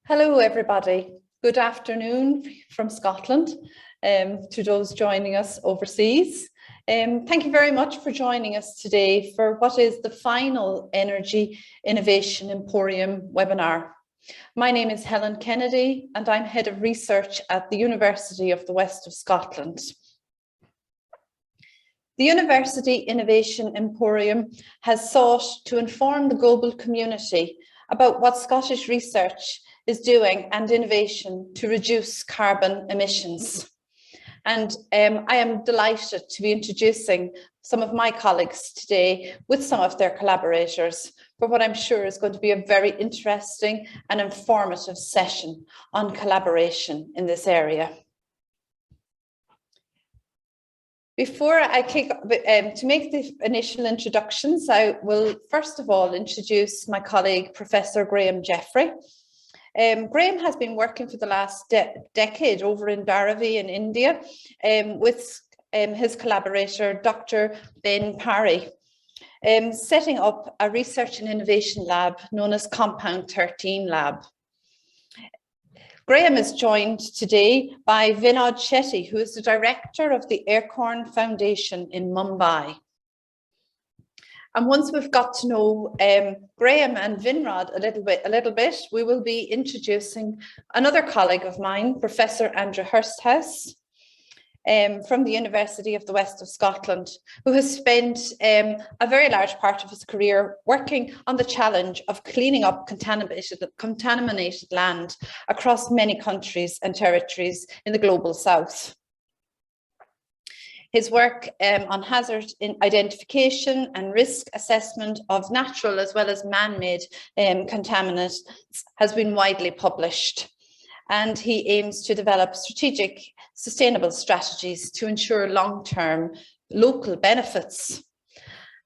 Hello, everybody. Good afternoon from Scotland to those joining us overseas. Thank you very much for joining us today for what is the final Energy Innovation Emporium webinar. My name is Helen Kennedy and I'm Head of Research at the University of the West of Scotland. The University Innovation Emporium has sought to inform the global community about what Scottish research is doing and innovation to reduce carbon emissions. And I am delighted to be introducing some of my colleagues today with some of their collaborators for what I'm sure is going to be a very interesting and informative session on collaboration in this area. Before I kick to make the initial introductions, I will first of all introduce my colleague, Professor Graham Jeffery. Graham has been working for the last decade over in Dharavi in India with his collaborator, Dr. Ben Parry, setting up a research and innovation lab known as Compound 13 Lab. Graham is joined today by Vinod Shetty, who is the director of the Acorn Foundation in Mumbai. And once we've got to know Graham and Vinod a little bit, we will be introducing another colleague of mine, Professor Andrew Hursthouse, from the University of the West of Scotland, who has spent a very large part of his career working on the challenge of cleaning up contaminated land across many countries and territories in the global south. His work on hazard identification and risk assessment of natural as well as man-made contaminants has been widely published. And he aims to develop strategic, sustainable strategies to ensure long-term local benefits.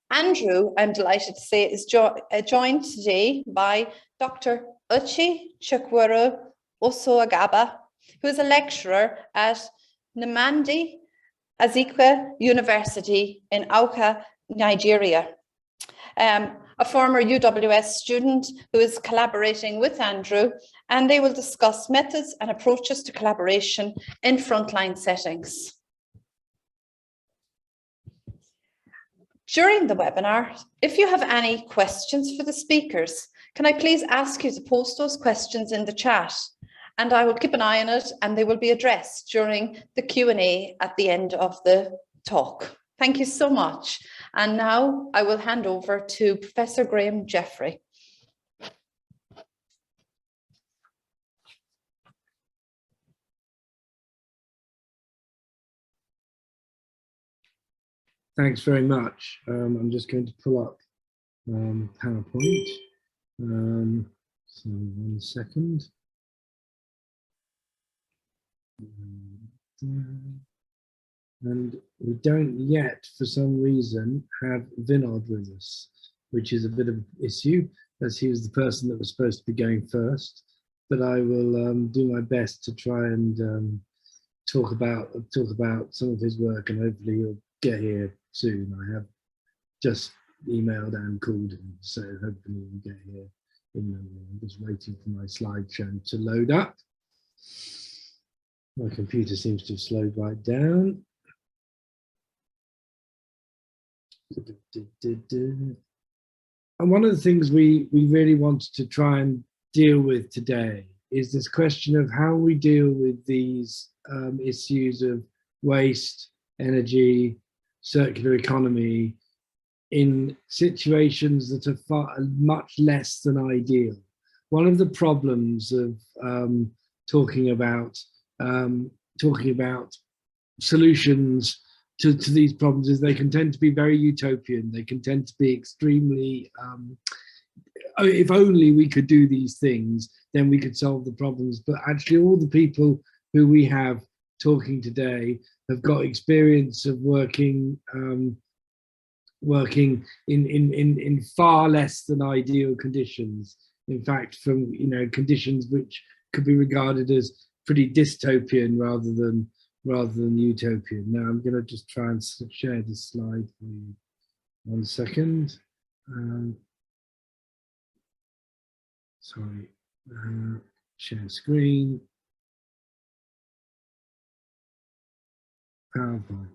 Andrew, I'm delighted to say, is joined today by Dr. Ushay Chikura who is a lecturer at Nnamdi Azikiwe University in Awka, Nigeria. A former UWS student who is collaborating with Andrew, and they will discuss methods and approaches to collaboration in frontline settings. During the webinar, if you have any questions for the speakers, can I please ask you to post those questions in the chat, and I will keep an eye on it and they will be addressed during the Q&A at the end of the talk. Thank you so much. And now I will hand over to Professor Graham Jeffery. Thanks very much. I'm just going to pull up PowerPoint. So 1 second. And we don't yet, for some reason, have Vinod with us, which is a bit of an issue, as he was the person that was supposed to be going first. But I will do my best to try and talk about some of his work, and hopefully he'll get here soon. I have just emailed and called him, so hopefully he'll get here. I'm just waiting for my slideshow to load up. My computer seems to have slowed right down. And one of the things we really wanted to try and deal with today is this question of how we deal with these issues of waste, energy, circular economy in situations that are much less than ideal. One of the problems of talking about solutions to these problems is they can tend to be very utopian. They can tend to be extremely, if only we could do these things, then we could solve the problems. But actually all the people who we have talking today have got experience of working in far less than ideal conditions. In fact, from conditions which could be regarded as pretty dystopian rather than utopian. Now I'm going to just try and share this slide for you. 1 second. Sorry. Share screen. PowerPoint.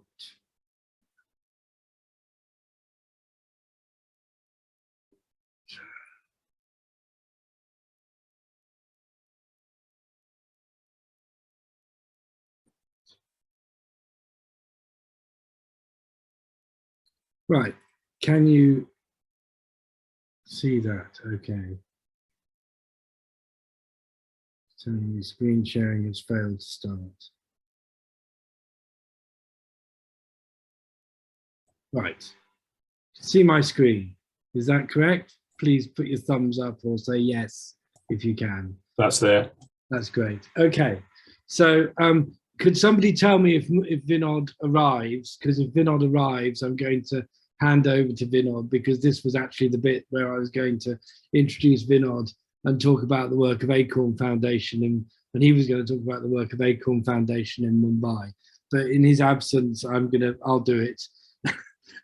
Right, can you see that? Okay. Telling me screen sharing has failed to start. Right, see my screen. Is that correct? Please put your thumbs up or say yes if you can. That's there. That's great. Okay, so could somebody tell me if Vinod arrives? Because if Vinod arrives, I'm going to hand over to Vinod, because this was actually the bit where I was going to introduce Vinod and talk about the work of Acorn Foundation, and he was going to talk about the work of Acorn Foundation in Mumbai. But in his absence, I'll do it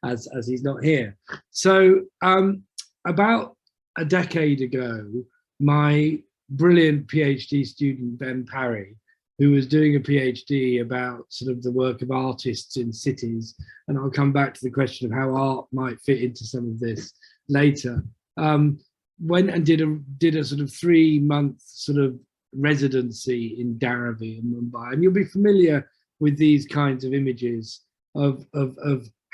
as he's not here. So about a decade ago, my brilliant PhD student, Ben Parry, who was doing a PhD about sort of the work of artists in cities, and I'll come back to the question of how art might fit into some of this later, went and did a sort of 3-month sort of residency in Dharavi in Mumbai. And you'll be familiar with these kinds of images of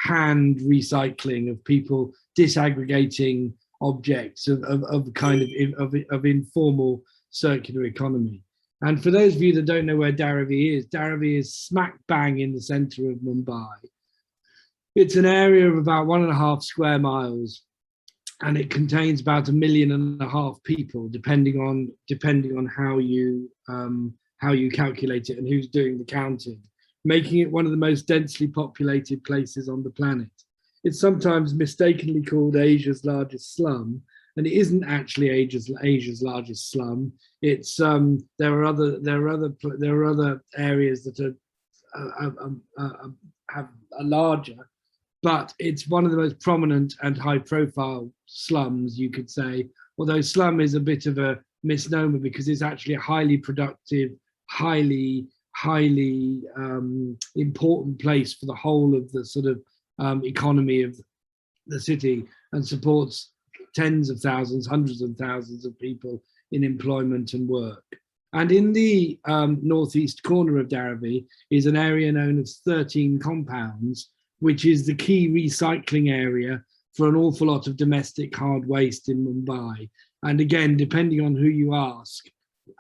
hand recycling, of people disaggregating objects, of informal circular economy. And for those of you that don't know where Dharavi is smack bang in the center of Mumbai. It's an area of about 1.5 square miles, and it contains about 1.5 million people, depending on how you calculate it and who's doing the counting, making it one of the most densely populated places on the planet. It's sometimes mistakenly called Asia's largest slum, and it isn't actually Asia's largest slum. It's there are other areas that are larger, but it's one of the most prominent and high-profile slums, you could say. Although slum is a bit of a misnomer, because it's actually a highly productive, highly important place for the whole of the sort of economy of the city, and supports tens of thousands, hundreds of thousands of people in employment and work. And in the northeast corner of Dharavi is an area known as 13 compounds, which is the key recycling area for an awful lot of domestic hard waste in Mumbai. And again, depending on who you ask,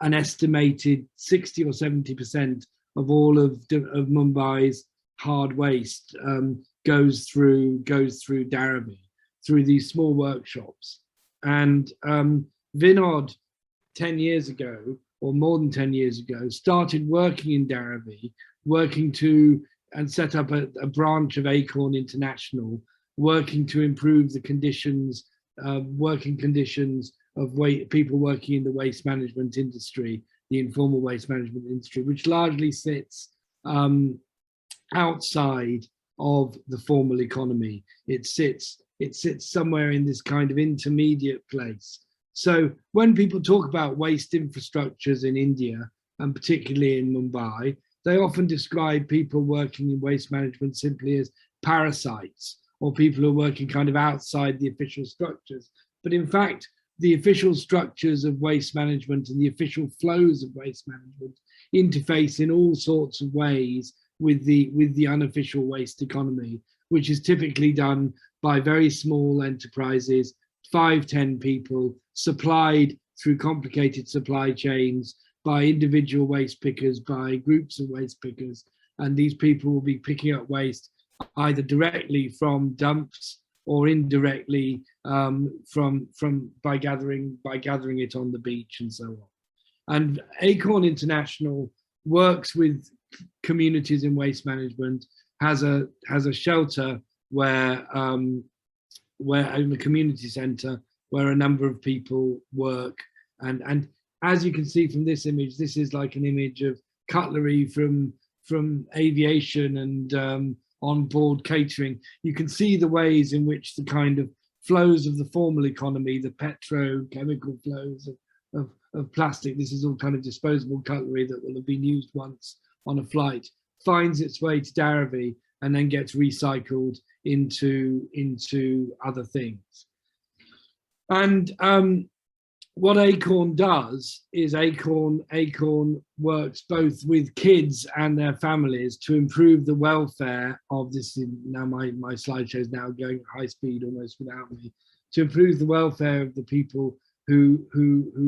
an estimated 60 or 70% of all of Mumbai's hard waste goes through Dharavi, through these small workshops. And Vinod, 10 years ago, or more than 10 years ago, started working in Dharavi, and set up a branch of Acorn International, working to improve the conditions, working conditions of people working in the waste management industry, the informal waste management industry, which largely sits outside of the formal economy. It sits somewhere in this kind of intermediate place. So when people talk about waste infrastructures in India, and particularly in Mumbai, they often describe people working in waste management simply as parasites, or people who are working kind of outside the official structures. But in fact, the official structures of waste management and the official flows of waste management interface in all sorts of ways with the unofficial waste economy, which is typically done by very small enterprises, 5-10 people, supplied through complicated supply chains by individual waste pickers, by groups of waste pickers. And these people will be picking up waste either directly from dumps or indirectly by gathering it on the beach and so on. And Acorn International works with communities in waste management, has a shelter where in the community centre where a number of people work. And as you can see from this image, this is like an image of cutlery from aviation and on-board catering. You can see the ways in which the kind of flows of the formal economy, the petrochemical flows of plastic, this is all kind of disposable cutlery that will have been used once on a flight, finds its way to Dharavi and then gets recycled into other things. And what Acorn does is Acorn works both with kids and their families to improve the welfare of this. Now my slideshow is now going at high speed almost without me. To improve the welfare of the people who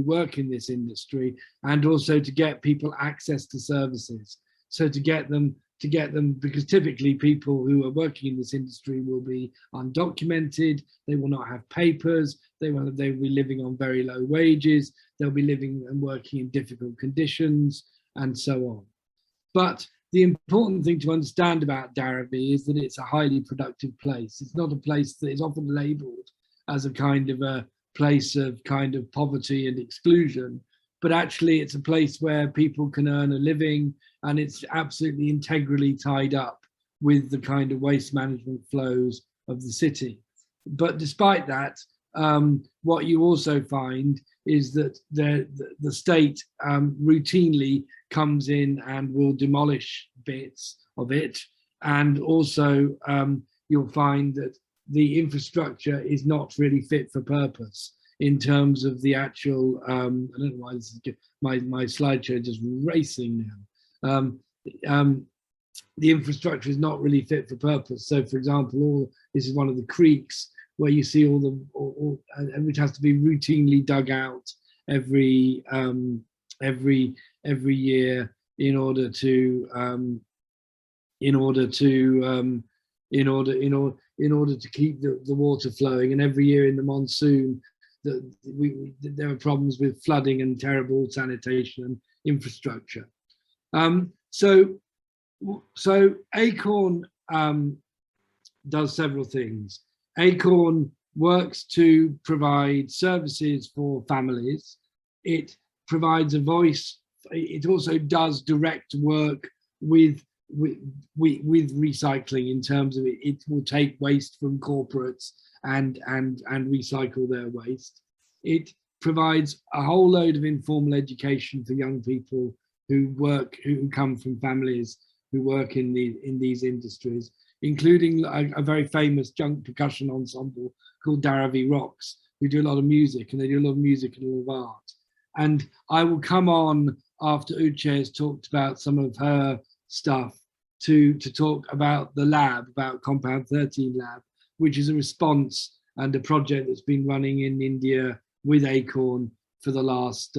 work in this industry, and also to get people access to services. So to get them, because typically people who are working in this industry will be undocumented, they will not have papers, they will be living on very low wages, they'll be living and working in difficult conditions, and so on. But the important thing to understand about Dharavi is that it's a highly productive place. It's not a place that is often labeled as a kind of a place of kind of poverty and exclusion, but actually it's a place where people can earn a living, and it's absolutely integrally tied up with the kind of waste management flows of the city. But despite that, what you also find is that the state routinely comes in and will demolish bits of it. And also you'll find that the infrastructure is not really fit for purpose in terms of the actual, I don't know why this is, my slideshow is just racing now. The infrastructure is not really fit for purpose. So for example, this is one of the creeks where you see which has to be routinely dug out every year in order to keep the water flowing. And every year in the monsoon, there are problems with flooding and terrible sanitation and infrastructure. So Acorn does several things. Acorn works to provide services for families. It provides a voice. It also does direct work with recycling in terms of it will take waste from corporates and recycle their waste. It provides a whole load of informal education for young people who come from families who work in these industries, including a very famous junk percussion ensemble called Dharavi Rocks, who do a lot of music, and they do a lot of music and a lot of art. And I will come on after Ushay has talked about some of her stuff to talk about the lab, about Compound 13 Lab, which is a response and a project that's been running in India with Acorn for the last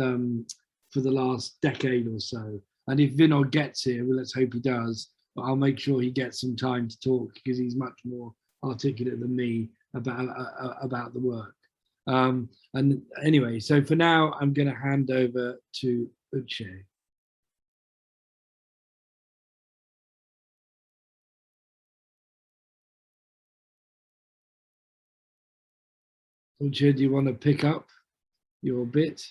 decade or so. And if Vinod gets here, well, let's hope he does, but I'll make sure he gets some time to talk because he's much more articulate than me about the work. And anyway, so for now, I'm going to hand over to Ushay. Ushay, do you want to pick up your bit?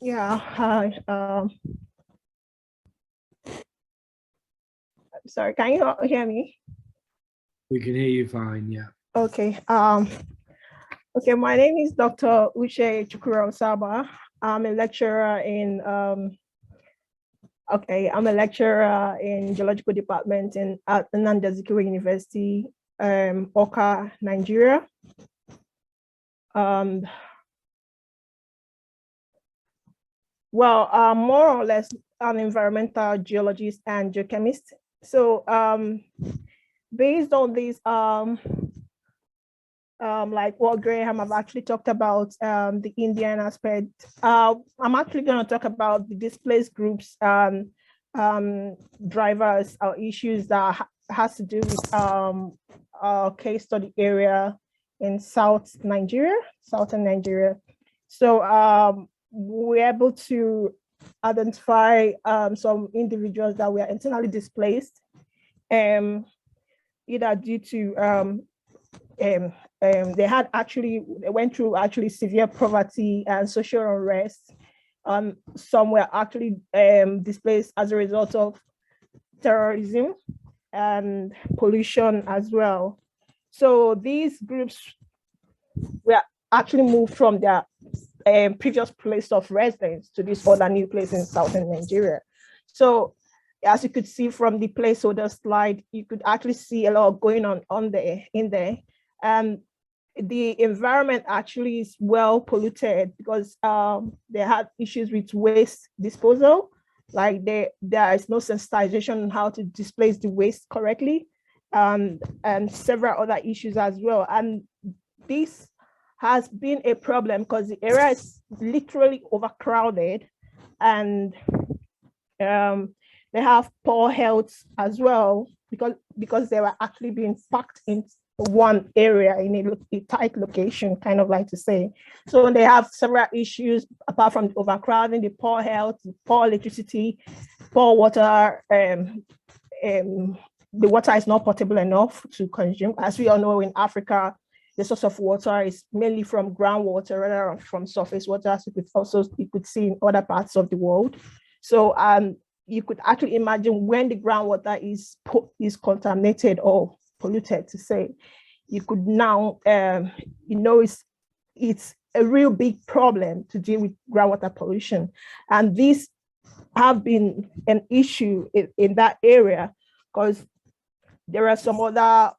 Yeah, hi. Sorry, can you hear me? We can hear you fine, yeah. Okay. Okay, my name is Dr. Ushay Chikura Saba. I'm a lecturer in geological department at Nnamdi Azikiwe University, Awka, Nigeria. Well, more or less, I'm an environmental geologist and geochemist. So based on this, like what Graham have actually talked about, the Indian aspect, I'm actually going to talk about the displaced groups, drivers or issues that has to do with our case study area in southern Nigeria. So we're able to identify some individuals that were internally displaced, either due to they went through severe poverty and social unrest. Some were actually displaced as a result of terrorism, and pollution as well. So these groups were actually moved from their previous place of residence to this other new place in southern Nigeria. So as you could see from the placeholder slide, you could actually see a lot going on in there. And the environment actually is well polluted because they had issues with waste disposal. Like there is no sensitization on how to displace the waste correctly, and several other issues as well. And this has been a problem because the area is literally overcrowded, and they have poor health as well because they were actually being packed in one area in a tight location, kind of like to say. So they have several issues apart from the overcrowding, the poor health, the poor electricity, poor water. The water is not potable enough to consume. As we all know, in Africa, the source of water is mainly from groundwater rather than from surface water, as you could see in other parts of the world. So you could actually imagine when the groundwater is contaminated or polluted, to say, you could now, it's a real big problem to deal with groundwater pollution. And these have been an issue in that area because there are some other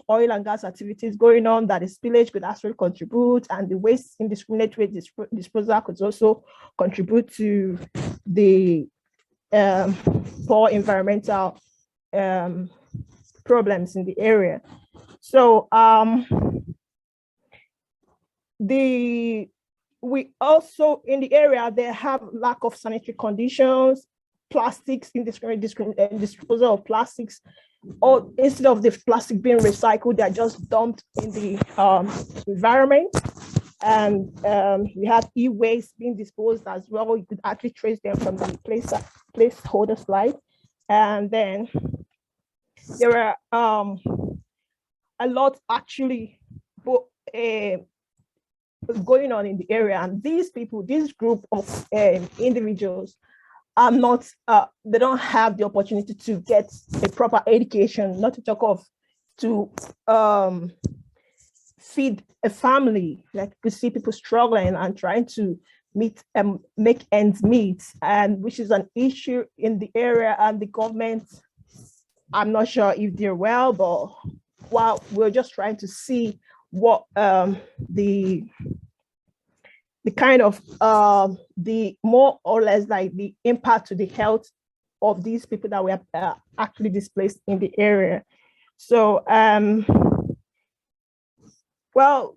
oil and gas activities going on that the spillage could actually contribute, and the waste, indiscriminate waste disposal could also contribute to the poor environmental problems in the area. So we also in the area, they have lack of sanitary conditions, plastics, indiscriminate disposal of plastics, or instead of the plastic being recycled, they're just dumped in the environment. And we have e-waste being disposed as well. You could actually trace them from the placeholder slide. And then there are a lot actually going on in the area. And these people, this group of individuals are not, they don't have the opportunity to get a proper education, not to talk of to feed a family. Like you see people struggling and trying to make ends meet, and which is an issue in the area. And the government, I'm not sure if they're well, but while we're just trying to see what the kind of the more or less like the impact to the health of these people that were actually displaced in the area. So well,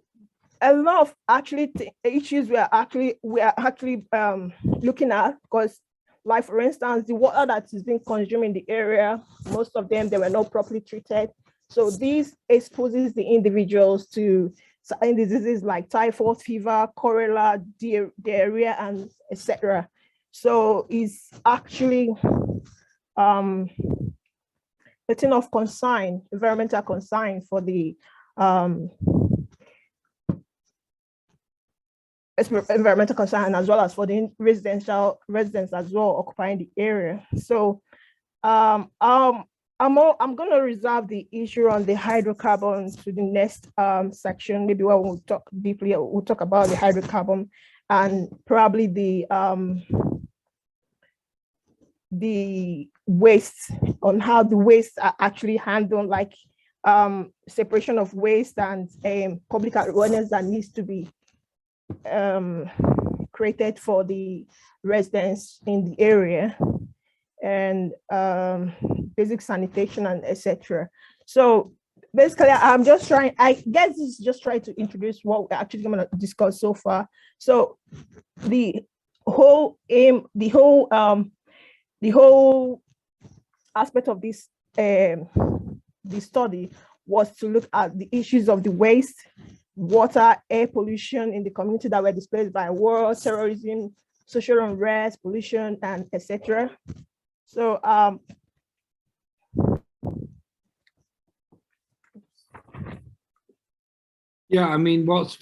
a lot of actually issues we are actually looking at, because like for instance, the water that is being consumed in the area, most of them, they were not properly treated. So this exposes the individuals to certain diseases like typhoid fever, cholera, diarrhea, and etc. So it's actually a thing of concern, environmental concern for the environmental concern, as well as for the residents as well occupying the area. So I'm going to reserve the issue on the hydrocarbons to the next section. Maybe we'll talk deeply. We'll talk about the hydrocarbon and probably the waste, on how the waste are actually handled, like separation of waste and public awareness that needs to be created for the residents in the area, and basic sanitation and etc. So basically, I'm just trying, I guess this is just trying to introduce what we're actually going to discuss so far. So the whole aim, the whole aspect of this the study was to look at the issues of the waste, water, air pollution in the community that were displaced by war, terrorism, social unrest, pollution, and etc. So yeah, I mean, what's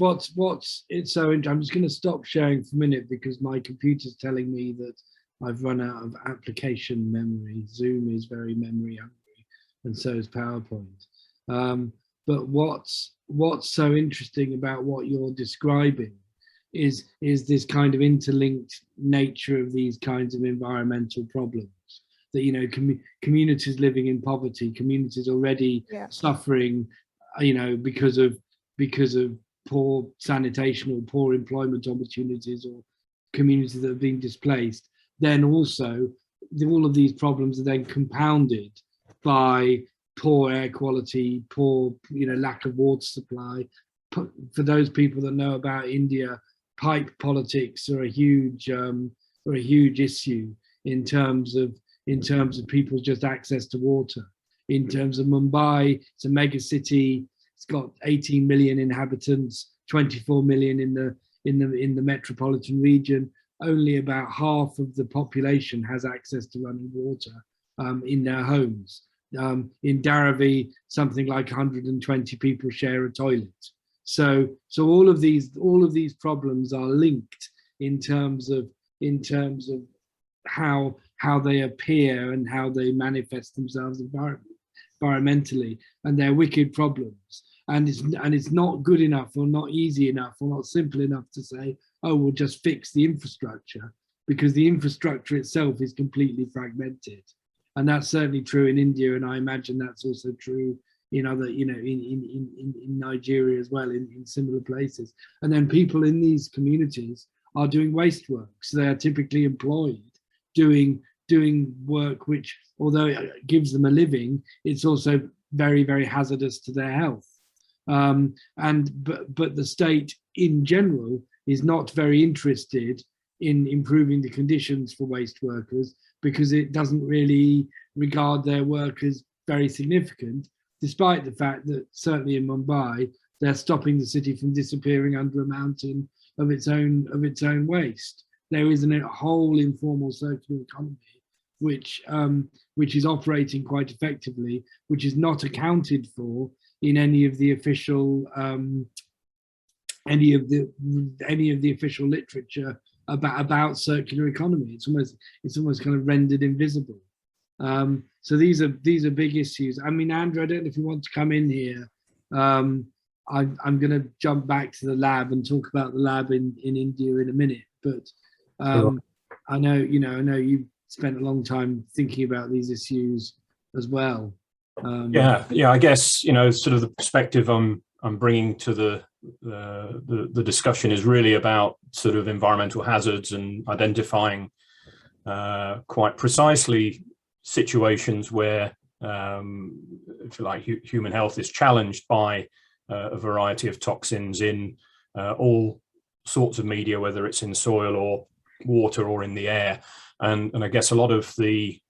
it's so interesting. I'm just going to stop sharing for a minute because my computer's telling me that I've run out of application memory. Zoom is very memory hungry. and so is PowerPoint. But what's so interesting about what you're describing is this kind of interlinked nature of these kinds of environmental problems. That, you know, communities living in poverty, communities already suffering, you know, because of poor sanitation or poor employment opportunities, or communities that have been displaced. Then also, all of these problems are then compounded by poor air quality, poor, you know, lack of water supply. For those people that know about India, pipe politics are a huge issue in terms of people's just access to water. In terms of Mumbai, it's a mega city. It's got 18 million inhabitants, 24 million in the metropolitan region. Only about half of the population has access to running water in their homes. In Dharavi, something like 120 people share a toilet. So all of these problems are linked in terms of how they appear and how they manifest themselves environmentally, and they're wicked problems. And it's not good enough, or not easy enough, or not simple enough to say, oh, we'll just fix the infrastructure, because the infrastructure itself is completely fragmented. And that's certainly true in India, and I imagine that's also true in other, you know, in Nigeria as well, in similar places. And then people in these communities are doing waste work, so they are typically employed doing work which, although it gives them a living, it's also very, very hazardous to their health. But the state in general is not very interested in improving the conditions for waste workers, because it doesn't really regard their work as very significant, despite the fact that certainly in Mumbai, they're stopping the city from disappearing under a mountain of its own waste. There is a whole informal circular economy which is operating quite effectively, which is not accounted for in any of the official official literature about circular economy. It's almost kind of rendered invisible. So these are big issues. I mean, Andrew, I don't know if you want to come in here. I'm going to jump back to the lab and talk about the lab in India in a minute. But Sure. I know you've spent a long time thinking about these issues as well. Yeah. I guess, you know, sort of the perspective I'm bringing to the discussion is really about sort of environmental hazards and identifying quite precisely situations where, if you like, human health is challenged by a variety of toxins in all sorts of media, whether it's in soil or water or in the air. And I guess a lot of the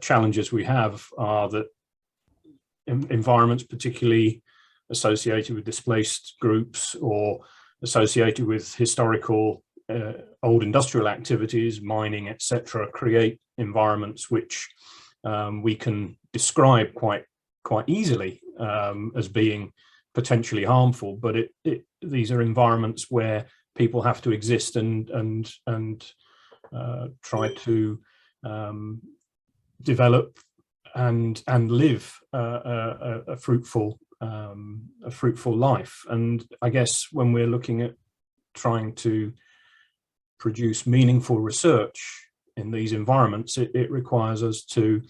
challenges we have are that environments, particularly associated with displaced groups or associated with historical old industrial activities, mining, etc., create environments which we can describe quite easily as being potentially harmful. But these are environments where people have to exist and try to develop and live a fruitful life. And I guess when we're looking at trying to produce meaningful research in these environments, it requires us to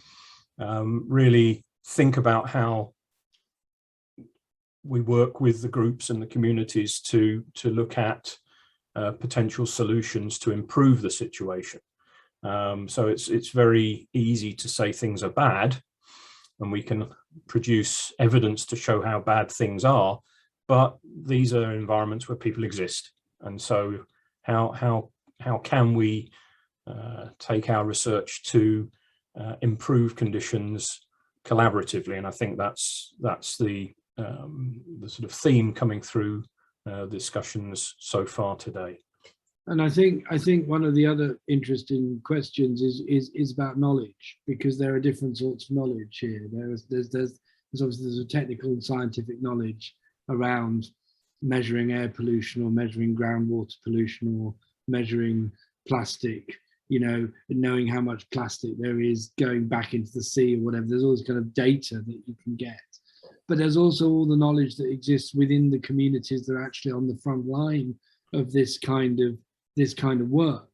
really think about how we work with the groups and the communities to look at potential solutions to improve the situation. So it's very easy to say things are bad, and we can produce evidence to show how bad things are, but these are environments where people exist. And so how can we take our research to improve conditions collaboratively? And I think that's the sort of theme coming through discussions so far today. And I think one of the other interesting questions is about knowledge, because there are different sorts of knowledge here. There's obviously a technical and scientific knowledge around measuring air pollution or measuring groundwater pollution or measuring plastic you know, knowing how much plastic there is going back into the sea or whatever. There's all this kind of data that you can get. But there's also all the knowledge that exists within the communities that are actually on the front line of this kind of work.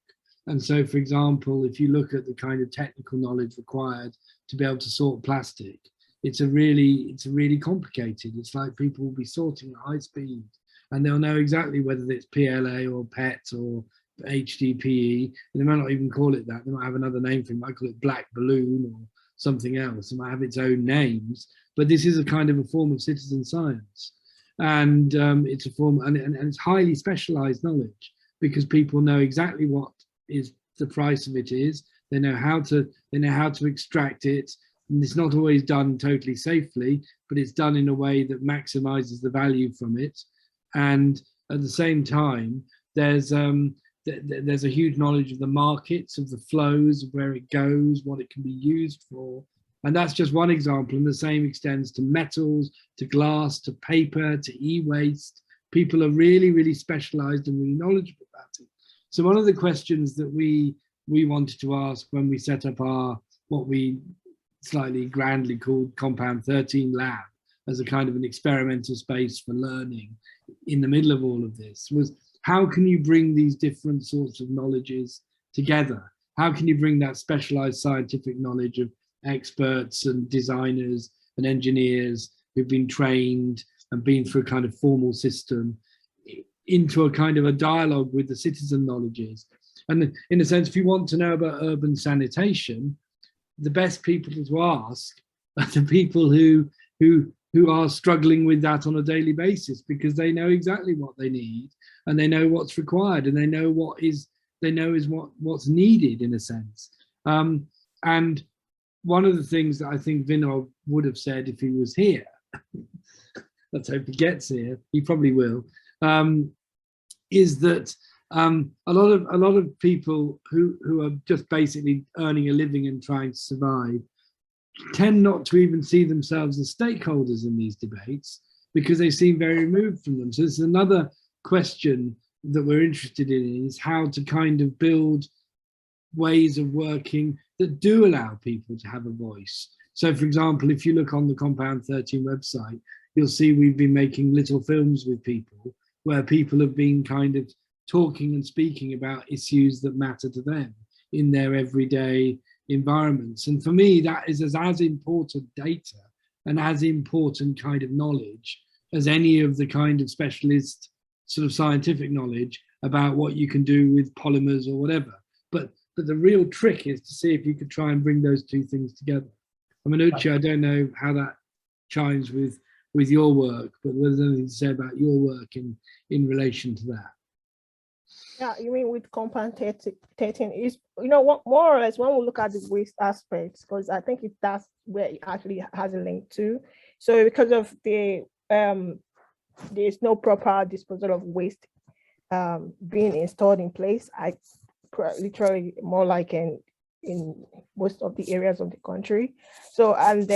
And so, for example, if you look at the kind of technical knowledge required to be able to sort plastic, it's really complicated. It's like people will be sorting at high speed, and they'll know exactly whether it's PLA or PET or HDPE. And they might not even call it that. They might have another name for it. They might call it black balloon or something else. It might have its own names. But this is a kind of a form of citizen science, and it's a form, and it's highly specialized knowledge, because people know exactly what is the price of it is. They know how to extract it, and it's not always done totally safely, but it's done in a way that maximizes the value from it. And at the same time, there's a huge knowledge of the markets, of the flows, of where it goes, what it can be used for. And that's just one example, and the same extends to metals, to glass, to paper, to e-waste. People are really, really specialized and really knowledgeable about it. So one of the questions that we wanted to ask when we set up our, what we slightly grandly called Compound 13 Lab, as a kind of an experimental space for learning in the middle of all of this, was how can you bring these different sorts of knowledges together? How can you bring that specialized scientific knowledge of experts and designers and engineers who've been trained and been through a kind of formal system into a kind of a dialogue with the citizen knowledges? And in a sense, if you want to know about urban sanitation, the best people to ask are the people who are struggling with that on a daily basis, because they know exactly what they need, and they know what's required, and they know what's needed, in a sense. And one of the things that I think Vinod would have said if he was here, let's hope he gets here, he probably will, is that a lot of people who are just basically earning a living and trying to survive tend not to even see themselves as stakeholders in these debates, because they seem very removed from them. So this is another question that we're interested in, is how to kind of build ways of working that do allow people to have a voice. So for example, if you look on the Compound 13 website, you'll see we've been making little films with people where people have been kind of talking and speaking about issues that matter to them in their everyday environments. And for me, that is as important data and as important kind of knowledge as any of the kind of specialist sort of scientific knowledge about what you can do with polymers or whatever. But the real trick is to see if you could try and bring those two things together. I mean, Ushay, I don't know how that chimes with your work, but there's anything to say about your work in relation to that? Yeah, you mean with Compound 13 is, you know, what more or less when we look at the waste aspects, because I think that's where it actually has a link to. So because of the there's no proper disposal of waste being installed in place, literally more like in most of the areas of the country. So, and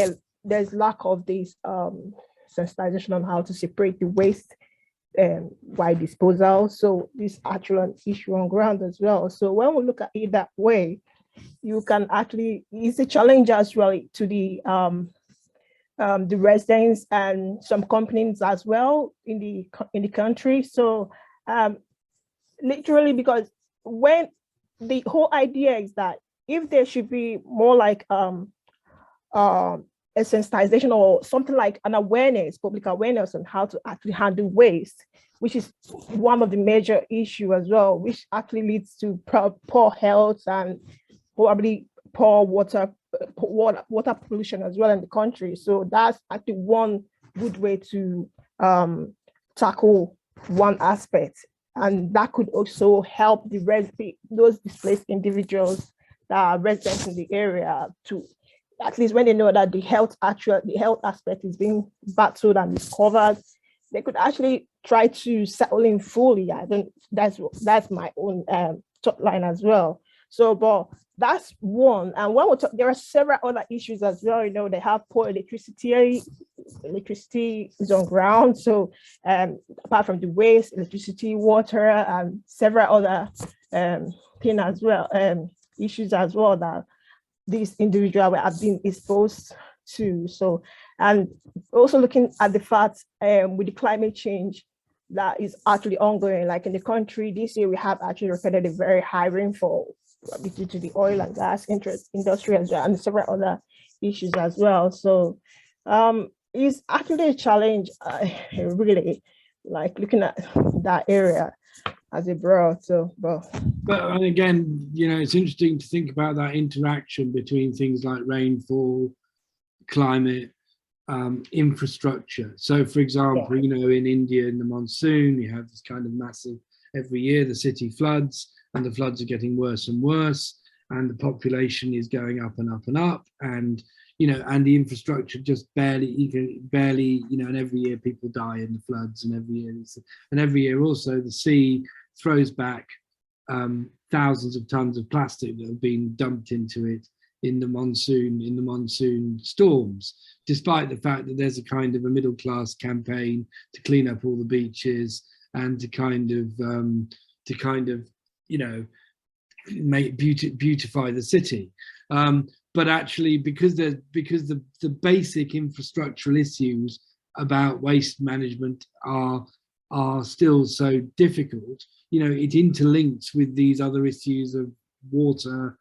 there's lack of this sensitization on how to separate the waste by disposal. So this actually an issue on ground as well. So when we look at it that way, you can actually, it's a challenge as well to the residents and some companies as well in the country. So literally, because when the whole idea is that if there should be more like a sensitization or something like an awareness, public awareness on how to actually handle waste, which is one of the major issues as well, which actually leads to poor health and probably poor water pollution as well in the country. So that's actually one good way to tackle one aspect. And that could also help those displaced individuals that are residents in the area to, at least when they know that the health aspect is being battled and is covered, they could actually try to settle in fully. That's my own top line as well. So, but that's one. And when we talk, there are several other issues as well. You know, they have poor electricity is on ground. So apart from the waste, electricity, water, and several other things as well, issues as well that these individuals have been exposed to. So, and also looking at the fact with the climate change that is actually ongoing, like in the country this year, we have actually recorded a very high rainfall due to the oil and gas industry as well, and several other issues as well. So it's actually a challenge, really, like looking at that area as a broad. So, but and again, you know, it's interesting to think about that interaction between things like rainfall, climate, infrastructure. So, for example, you know, in India in the monsoon, you have this kind of massive, every year the city floods, and the floods are getting worse and worse, and the population is going up and up and up, and you know, and the infrastructure just barely, you know, and every year people die in the floods, and every year also the sea throws back thousands of tons of plastic that have been dumped into it in the monsoon storms, despite the fact that there's a kind of a middle class campaign to clean up all the beaches and to kind of you know, make beautify the city. But actually, because the basic infrastructural issues about waste management are still so difficult, you know, it interlinks with these other issues of water,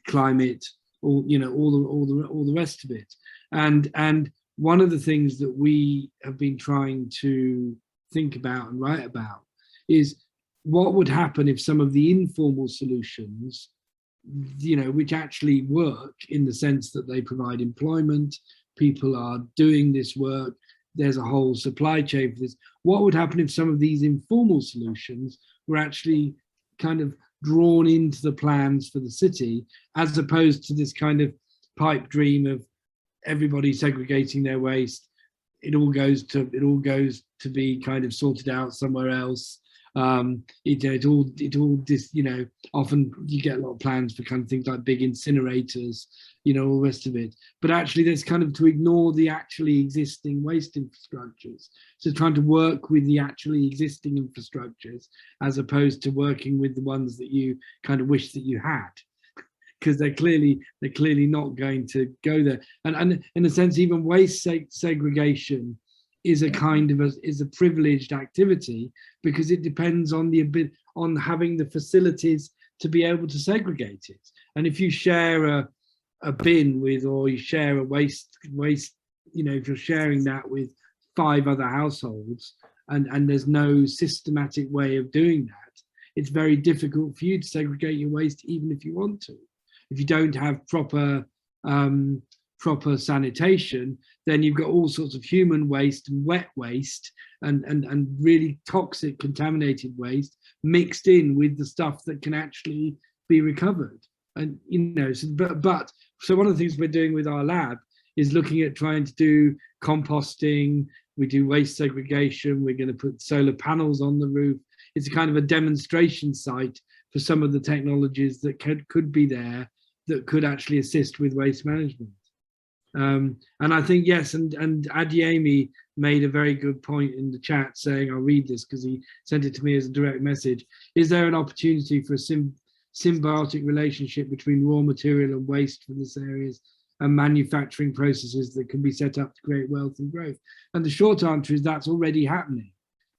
climate, all, you know, all the rest of it. And one of the things that we have been trying to think about and write about is what would happen if some of the informal solutions, you know, which actually work in the sense that they provide employment, people are doing this work, there's a whole supply chain for this. What would happen if some of these informal solutions were actually kind of drawn into the plans for the city, as opposed to this kind of pipe dream of everybody segregating their waste? It all goes to be kind of sorted out somewhere else. It all just, you know, often you get a lot of plans for kind of things like big incinerators, you know, all the rest of it. But actually there's kind of to ignore the actually existing waste infrastructures. So trying to work with the actually existing infrastructures as opposed to working with the ones that you kind of wish that you had, because they're clearly not going to go there. And in a sense, even waste segregation is a kind of is a privileged activity, because it depends on on having the facilities to be able to segregate it. And if you share a bin with, or you share a waste, you know, if you're sharing that with 5 other households, and there's no systematic way of doing that, it's very difficult for you to segregate your waste, even if you want to. If you don't have proper sanitation, then you've got all sorts of human waste and wet waste and really toxic contaminated waste mixed in with the stuff that can actually be recovered. And you know, so one of the things we're doing with our lab is looking at trying to do composting. We do waste segregation. We're going to put solar panels on the roof. It's a kind of a demonstration site for some of the technologies that could be there that could actually assist with waste management. And I think, yes, and Adiemi made a very good point in the chat saying, I'll read this because he sent it to me as a direct message. Is there an opportunity for a symbiotic relationship between raw material and waste for this areas and manufacturing processes that can be set up to create wealth and growth? And the short answer is that's already happening.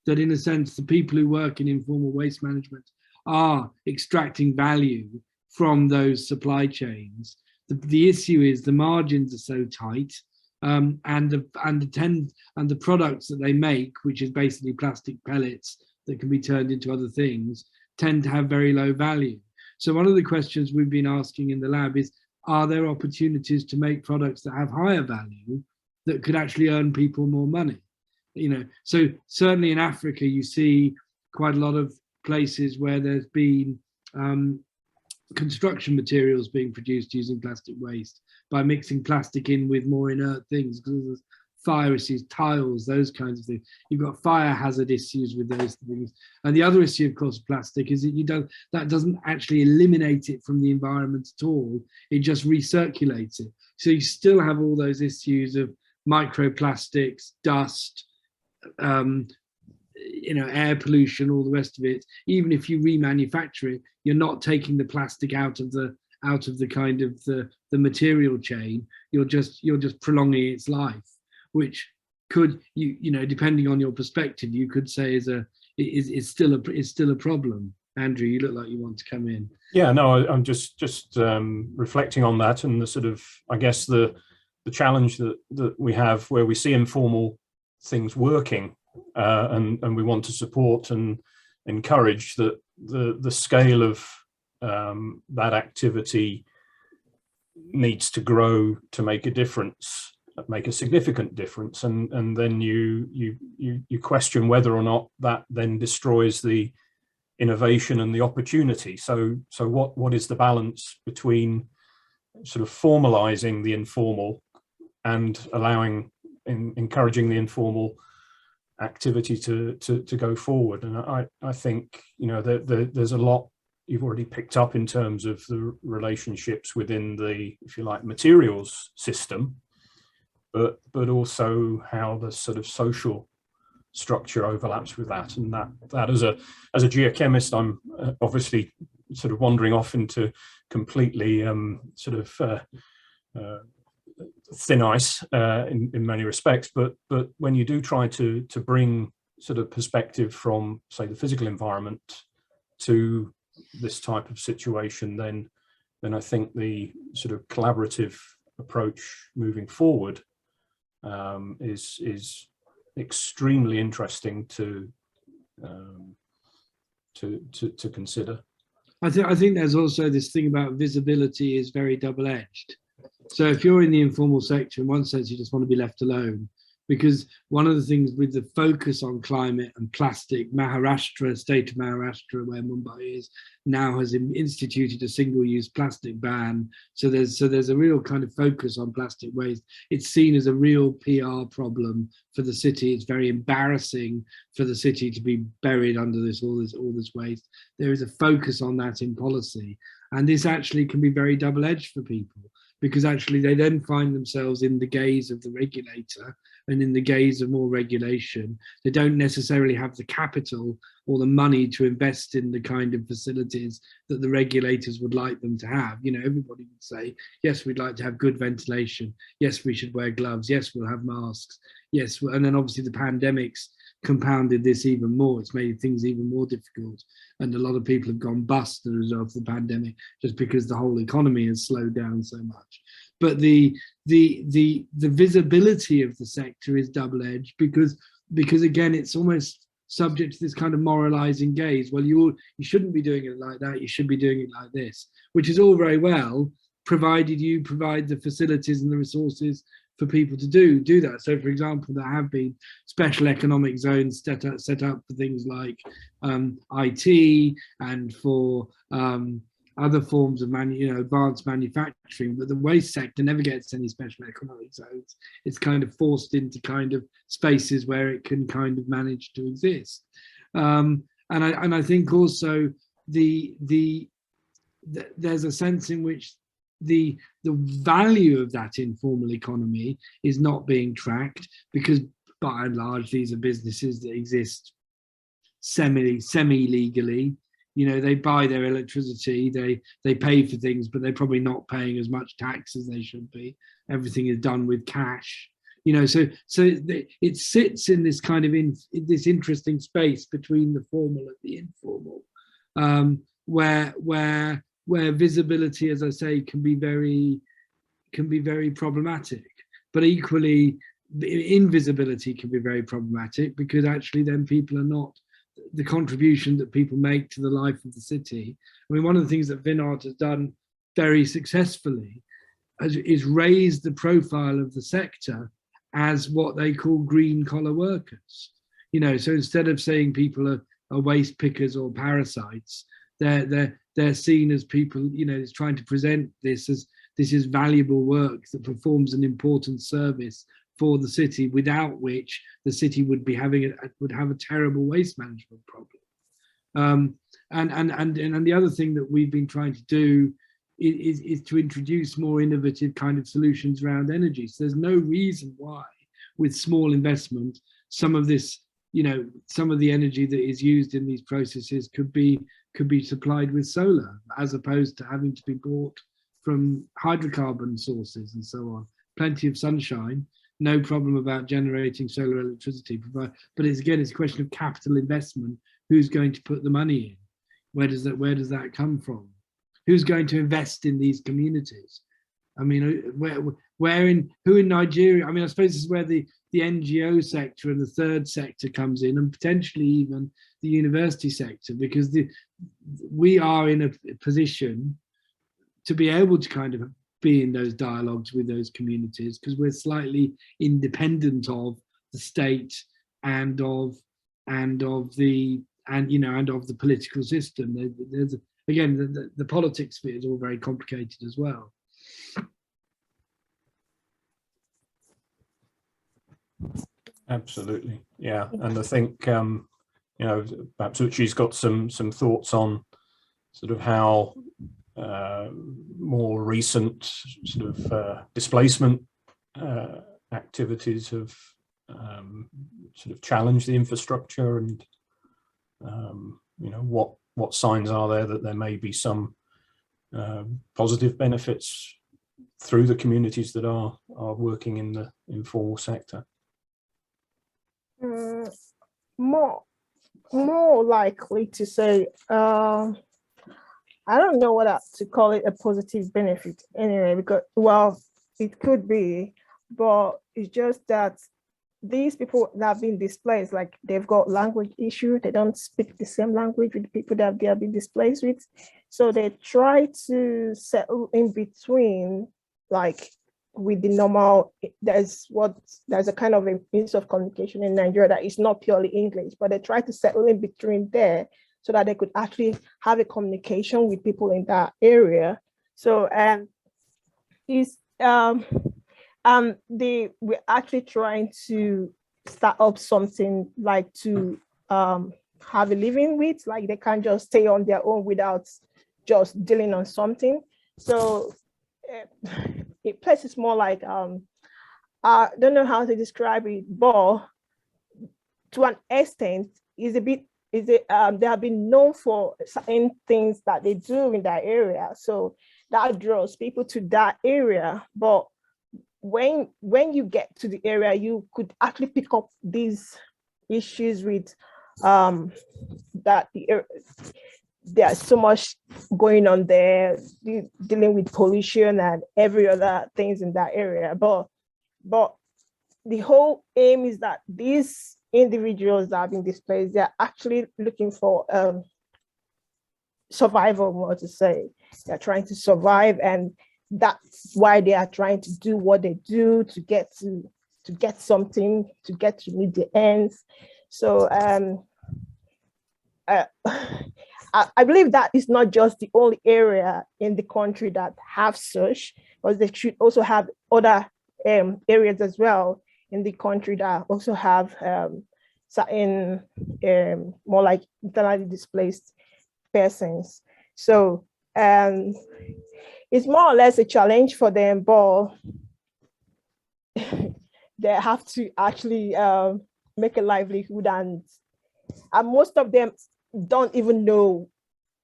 That in a sense, the people who work in informal waste management are extracting value from those supply chains. The issue is the margins are so tight, and the products that they make, which is basically plastic pellets that can be turned into other things, tend to have very low value. So one of the questions we've been asking in the lab is, are there opportunities to make products that have higher value that could actually earn people more money? You know, so certainly in Africa, you see quite a lot of places where there's been construction materials being produced using plastic waste by mixing plastic in with more inert things, because there's fire issues, tiles, those kinds of things. You've got fire hazard issues with those things. And the other issue, of course, of plastic is that that doesn't actually eliminate it from the environment at all. It just recirculates it. So you still have all those issues of microplastics, dust, you know, air pollution, all the rest of it. Even if you remanufacture it, you're not taking the plastic out of the out of the kind of the material chain, you're just prolonging its life, which could, you know, depending on your perspective, you could say is still a problem. Andrew, you look like you want to come in. Yeah, no, I'm just reflecting on that, and the sort of, I guess, the challenge that we have where we see informal things working, and we want to support and encourage that the scale of that activity needs to grow to make a difference, make a significant difference, and then you question whether or not that then destroys the innovation and the opportunity. So what is the balance between sort of formalizing the informal and encouraging the informal activity to go forward? And I think, you know, there's a lot you've already picked up in terms of the relationships within the, if you like, materials system, but also how the sort of social structure overlaps with that. And that as a geochemist, I'm obviously sort of wandering off into completely thin ice in many respects, but when you do try to bring sort of perspective from, say, the physical environment to this type of situation, then I think the sort of collaborative approach moving forward is extremely interesting to consider. I think there's also this thing about visibility is very double-edged. So if you're in the informal sector, in one sense, you just want to be left alone, because one of the things with the focus on climate and plastic, Maharashtra, state of Maharashtra, where Mumbai is, now has instituted a single-use plastic ban. So there's a real kind of focus on plastic waste. It's seen as a real PR problem for the city. It's very embarrassing for the city to be buried under all this waste. There is a focus on that in policy, and this actually can be very double-edged for people, because actually they then find themselves in the gaze of the regulator and in the gaze of more regulation. They don't necessarily have the capital or the money to invest in the kind of facilities that the regulators would like them to have. You know, everybody would say, yes, we'd like to have good ventilation. Yes, we should wear gloves. Yes, we'll have masks. Yes, and then obviously the pandemics compounded this even more. It's made things even more difficult. And a lot of people have gone bust as a result of the pandemic, just because the whole economy has slowed down so much. But the visibility of the sector is double-edged, because again, it's almost subject to this kind of moralizing gaze. Well, you shouldn't be doing it like that. You should be doing it like this, which is all very well, provided you provide the facilities and the resources for people to do that. So, for example, there have been special economic zones set up for things like IT and for other forms of advanced manufacturing, but the waste sector never gets any special economic zones. It's kind of forced into kind of spaces where it can kind of manage to exist. And I think also there's a sense in which the value of that informal economy is not being tracked, because by and large these are businesses that exist semi-legally. You know, they buy their electricity, they pay for things, but they're probably not paying as much tax as they should be. Everything is done with cash. You know, so it sits in this kind of in this interesting space between the formal and the informal, where visibility, as I say, can be very problematic. But equally, invisibility can be very problematic, because actually then people are not, the contribution that people make to the life of the city. I mean, one of the things that Vinod has done very successfully is raise the profile of the sector as what they call green collar workers. You know, so instead of saying people are waste pickers or parasites, they're seen as people, you know, is trying to present this as this is valuable work that performs an important service for the city, without which the city would have a terrible waste management problem. And the other thing that we've been trying to do is to introduce more innovative kind of solutions around energy. So there's no reason why, with small investment, some of this you know, some of the energy that is used in these processes could be supplied with solar, as opposed to having to be bought from hydrocarbon sources and so on. Plenty of sunshine, no problem about generating solar electricity. But it's a question of capital investment. Who's going to put the money in? Where does that come from? Who's going to invest in these communities? I mean, who in Nigeria? I mean, I suppose this is where the NGO sector and the third sector comes in, and potentially even the university sector, because we are in a position to be able to kind of be in those dialogues with those communities, because we're slightly independent of the state and of the political system. There's again, the politics bit is all very complicated as well. Absolutely, yeah. And I think you know, perhaps Ushay's got some thoughts on sort of how more recent sort of displacement activities have sort of challenged the infrastructure, and you know, what signs are there that there may be some positive benefits through the communities that are working in the informal sector? More likely to say, I don't know what to call it, a positive benefit anyway, because, well, it could be, but it's just that these people that have been displaced, like, they've got language issue. They don't speak the same language with the people that they have been displaced with. So they try to settle in between, like, with the normal, there's a kind of a means of communication in Nigeria that is not purely English, but they try to settle in between there so that they could actually have a communication with people in that area. So we're actually trying to start up something like to have a living with, like they can't just stay on their own without just dealing on something. So it places more like, I don't know how to describe it, but to an extent, they have been known for certain things that they do in that area. So that draws people to that area. But when you get to the area, you could actually pick up these issues with that there's so much going on there, dealing with pollution and every other things in that area. But the whole aim is that these individuals that have been displaced, they're actually looking for survival, more to say. They're trying to survive, and that's why they are trying to do what they do to get something, to get to meet the ends. So I believe that is not just the only area in the country that have such, but they should also have other areas as well in the country that also have certain more like internally displaced persons. So it's more or less a challenge for them, but they have to actually make a livelihood, and most of them don't even know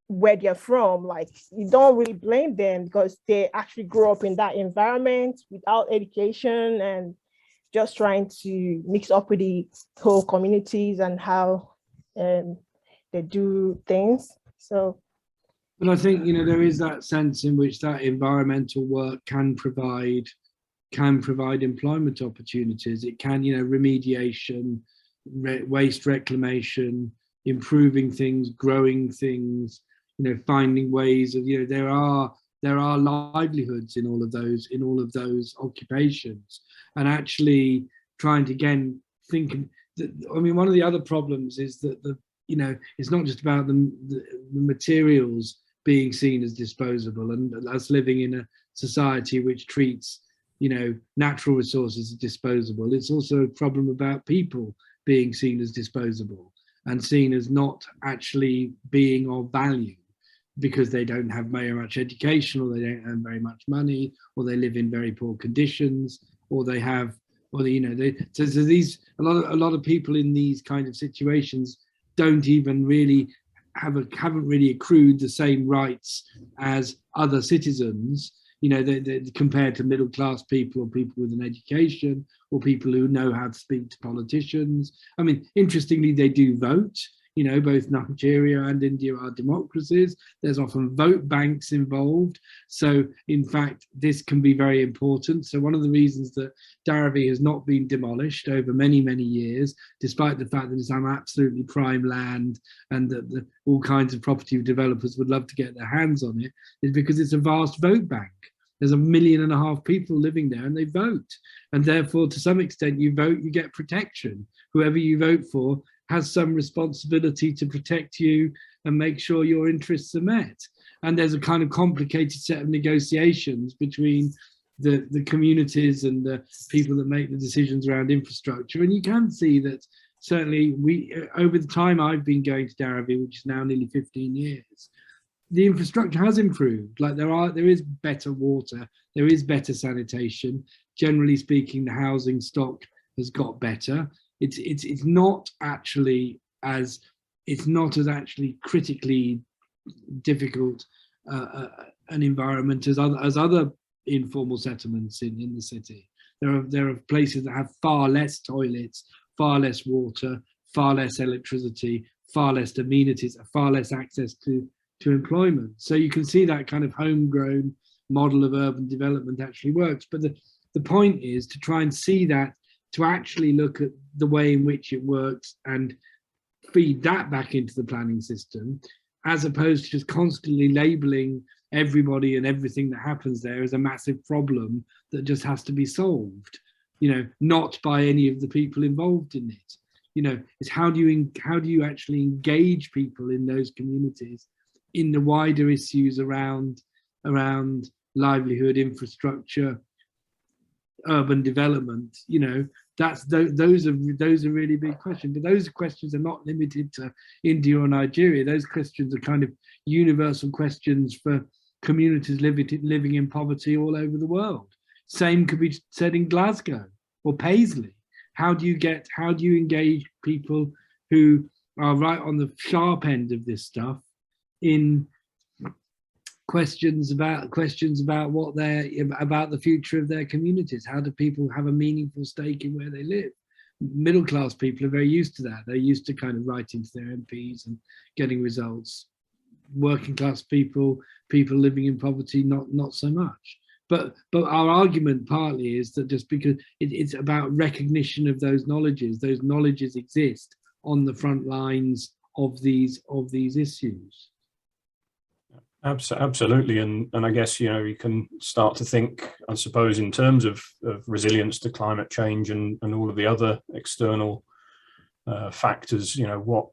where they're from. Like, you don't really blame them because they actually grew up in that environment without education and just trying to mix up with the whole communities and how they do things. So, but I think, you know, there is that sense in which that environmental work can provide employment opportunities. It can, you know, remediation, waste reclamation, improving things, growing things, you know, finding ways of, you know, there are livelihoods in all of those occupations, and actually trying to again think. I mean, one of the other problems is that you know, it's not just about the materials being seen as disposable, and us living in a society which treats, you know, natural resources as disposable. It's also a problem about people being seen as disposable and seen as not actually being of value because they don't have very much education, or they don't earn very much money, or they live in very poor conditions, or they have or so these a lot of people in these kind of situations don't even really haven't really accrued the same rights as other citizens, they compared to middle class people or people with an education or people who know how to speak to politicians. I mean, interestingly, they do vote. Both Nigeria and India are democracies. There's often vote banks involved. So in fact, this can be very important. So one of the reasons that Dharavi has not been demolished over many, many years, despite the fact that it's on absolutely prime land and that all kinds of property developers would love to get their hands on it, is because it's a vast vote bank. There's 1.5 million people living there and they vote. And therefore, to some extent, you vote, you get protection. Whoever you vote for has some responsibility to protect you and make sure your interests are met. And there's a kind of complicated set of negotiations between the communities and the people that make the decisions around infrastructure. And you can see that certainly over the time I've been going to Dharavi, which is now nearly 15 years, the infrastructure has improved. Like there is better water, there is better sanitation. Generally speaking, the housing stock has got better. It's not as actually critically difficult an environment as other informal settlements in the city. There are places that have far less toilets, far less water, far less electricity, far less amenities, far less access to employment. So you can see that kind of homegrown model of urban development actually works. But the point is to try and see that, to actually look at the way in which it works and feed that back into the planning system, as opposed to just constantly labeling everybody and everything that happens there as a massive problem that just has to be solved, not by any of the people involved in it. It's how do you actually engage people in those communities in the wider issues around livelihood, infrastructure, urban development. Those are really big questions. But those questions are not limited to India or Nigeria. Those questions are kind of universal questions for communities living in poverty all over the world. Same could be said in Glasgow or Paisley. How do you engage people who are right on the sharp end of this stuff in questions about what about the future of their communities? How do people have a meaningful stake in where they live? Middle class people are very used to that. They're used to kind of writing to their MPs and getting results. Working class people living in poverty, not so much. But our argument partly is that just because it's about recognition of those knowledges exist on the front lines of these issues. Absolutely, and I guess you can start to think, I suppose, in terms of resilience to climate change and all of the other external factors. What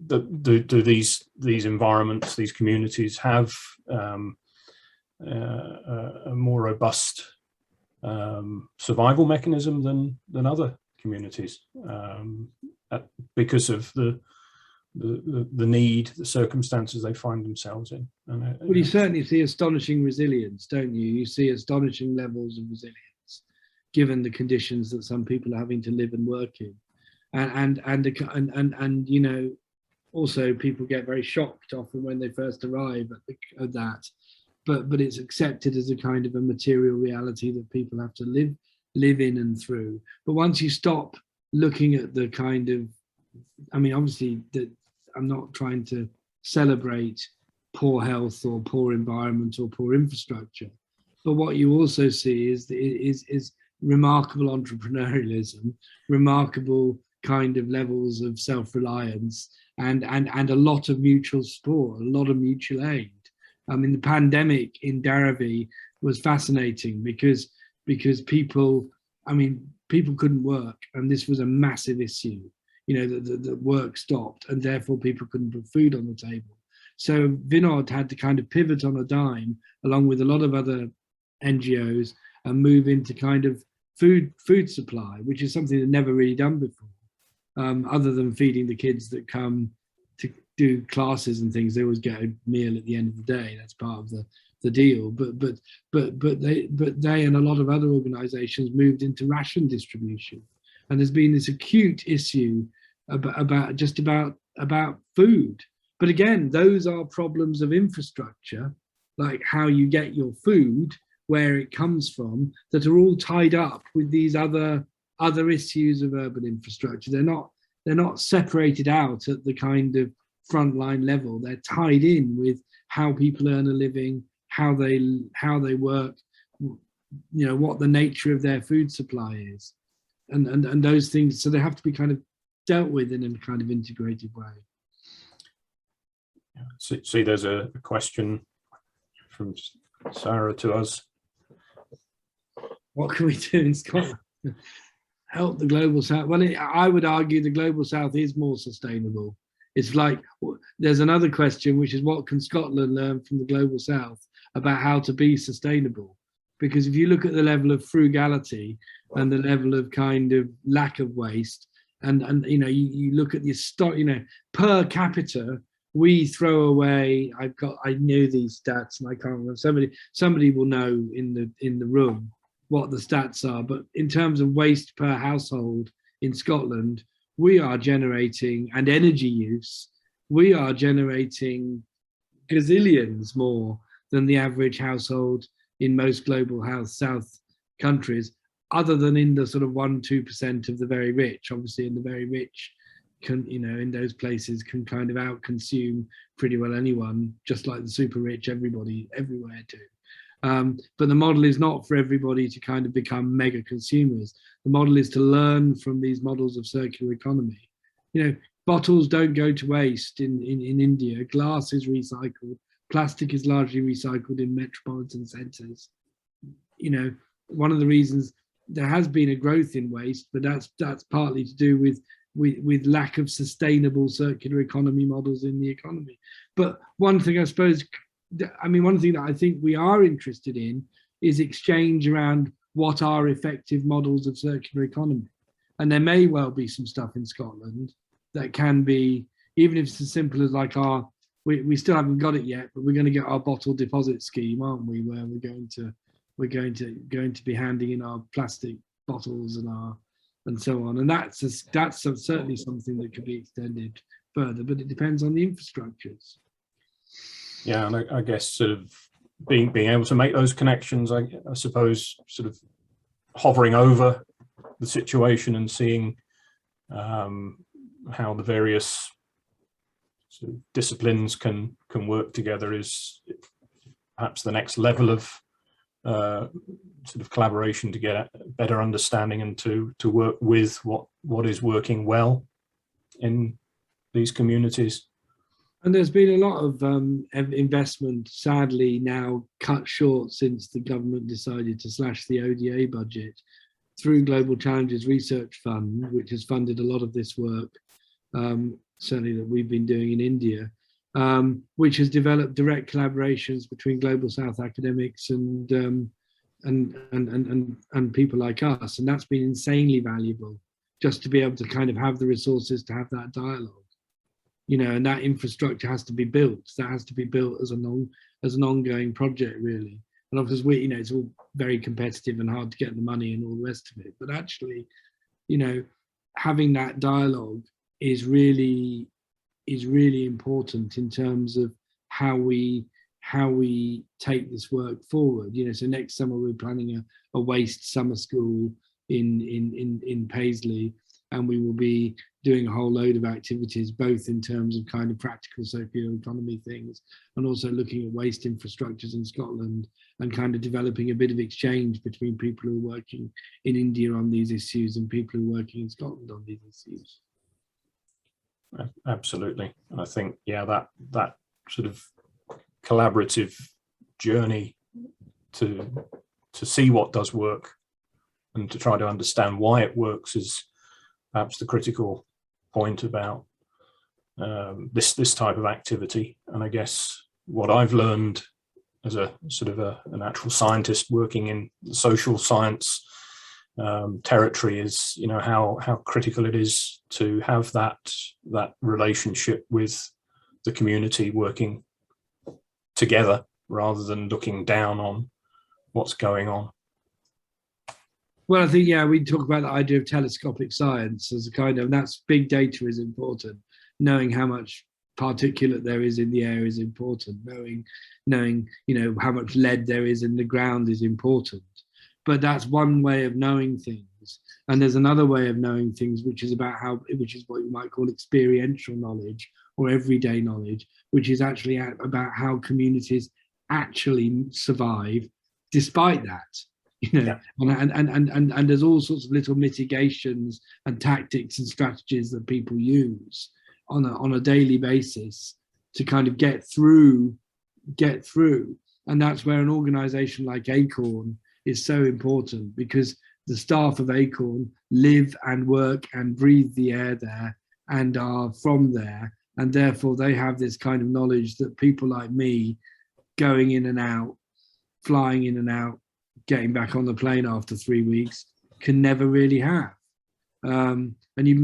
do these environments, these communities have a more robust survival mechanism than other communities because of the need, the circumstances they find themselves in. Well, you certainly see astonishing resilience, don't you? You see astonishing levels of resilience, given the conditions that some people are having to live and work in, and also people get very shocked often when they first arrive at that, but it's accepted as a kind of a material reality that people have to live in and through. But once you stop looking at the kind of, obviously that I'm not trying to celebrate poor health or poor environment or poor infrastructure, but what you also see is remarkable entrepreneurialism, remarkable kind of levels of self-reliance, and a lot of mutual support, a lot of mutual aid. The pandemic in Dharavi was fascinating because people couldn't work, and this was a massive issue. The work stopped, and therefore people couldn't put food on the table. So Vinod had to kind of pivot on a dime, along with a lot of other NGOs, and move into kind of food supply, which is something they've never really done before, other than feeding the kids that come to do classes and things. They always get a meal at the end of the day. That's part of the the deal. But they and a lot of other organisations moved into ration distribution, and there's been this acute issue about food. But again, those are problems of infrastructure, like how you get your food, where it comes from, that are all tied up with these other issues of urban infrastructure. They're not separated out at the kind of frontline level. They're tied in with how people earn a living, how they work, what the nature of their food supply is, and those things. So they have to be kind of dealt with in a kind of integrated way. See, there's a question from Sarah to us. What can we do in Scotland? Help the global south. Well, I would argue the global south is more sustainable. It's like, there's another question, which is what can Scotland learn from the global south about how to be sustainable? Because if you look at the level of frugality and the level of kind of lack of waste, and you look at the per capita, we throw away, I knew these stats and I can't remember, somebody will know in the room what the stats are, but in terms of waste per household in Scotland, we are generating, and energy use, we are generating gazillions more than the average household in most global south countries, other than in the sort of 1-2% of the very rich. Obviously, in the very rich, can, in those places, can kind of out-consume pretty well anyone, just like the super rich, everybody everywhere do. But the model is not for everybody to kind of become mega consumers. The model is to learn from these models of circular economy. Bottles don't go to waste in India. Glass is recycled. Plastic is largely recycled in metropolitan centres. One of the reasons there has been a growth in waste, but that's partly to do with lack of sustainable circular economy models in the economy. But one thing I suppose, one thing that I think we are interested in is exchange around what are effective models of circular economy. And there may well be some stuff in Scotland that can be, even if it's as simple as like we still haven't got it yet, but we're going to get our bottle deposit scheme, aren't we? Where we're going to be handing in our plastic bottles and so on. And that's certainly something that could be extended further, but it depends on the infrastructures. Yeah, and I guess sort of being able to make those connections, I suppose, sort of hovering over the situation and seeing how the various sort of disciplines can work together is perhaps the next level of sort of collaboration to get a better understanding and to work with what is working well in these communities. And there's been a lot of investment, sadly, now cut short since the government decided to slash the ODA budget through Global Challenges Research Fund, which has funded a lot of this work, certainly that we've been doing in India, which has developed direct collaborations between Global South academics and people like us. And that's been insanely valuable, just to be able to kind of have the resources to have that dialogue. And that infrastructure has to be built. That has to be built as an ongoing project, really. And of course, it's all very competitive and hard to get the money and all the rest of it. But actually, having that dialogue is really important in terms of how we take this work forward. So next summer we're planning a waste summer school in Paisley, and we will be doing a whole load of activities, both in terms of kind of practical circular economy things, and also looking at waste infrastructures in Scotland, and kind of developing a bit of exchange between people who are working in India on these issues and people who are working in Scotland on these issues. Absolutely. And I think, that sort of collaborative journey to see what does work and to try to understand why it works is perhaps the critical point about this type of activity. And I guess what I've learned as a sort of a natural scientist working in the social science territory is, how critical it is to have that relationship with the community working together rather than looking down on what's going on. Well, I think, yeah, we talk about the idea of telescopic science as a kind of, that's big data is important. Knowing how much particulate there is in the air is important. Knowing, you know, how much lead there is in the ground is important. But that's one way of knowing things. And there's another way of knowing things, which is what you might call experiential knowledge or everyday knowledge, which is actually about how communities actually survive despite that. You know, yeah. and there's all sorts of little mitigations and tactics and strategies that people use on a daily basis to kind of get through. And that's where an organization like Acorn is so important, because the staff of Acorn live and work and breathe the air there and are from there, and therefore they have this kind of knowledge that people like me going in and out, flying in and out, getting back on the plane after 3 weeks can never really have. And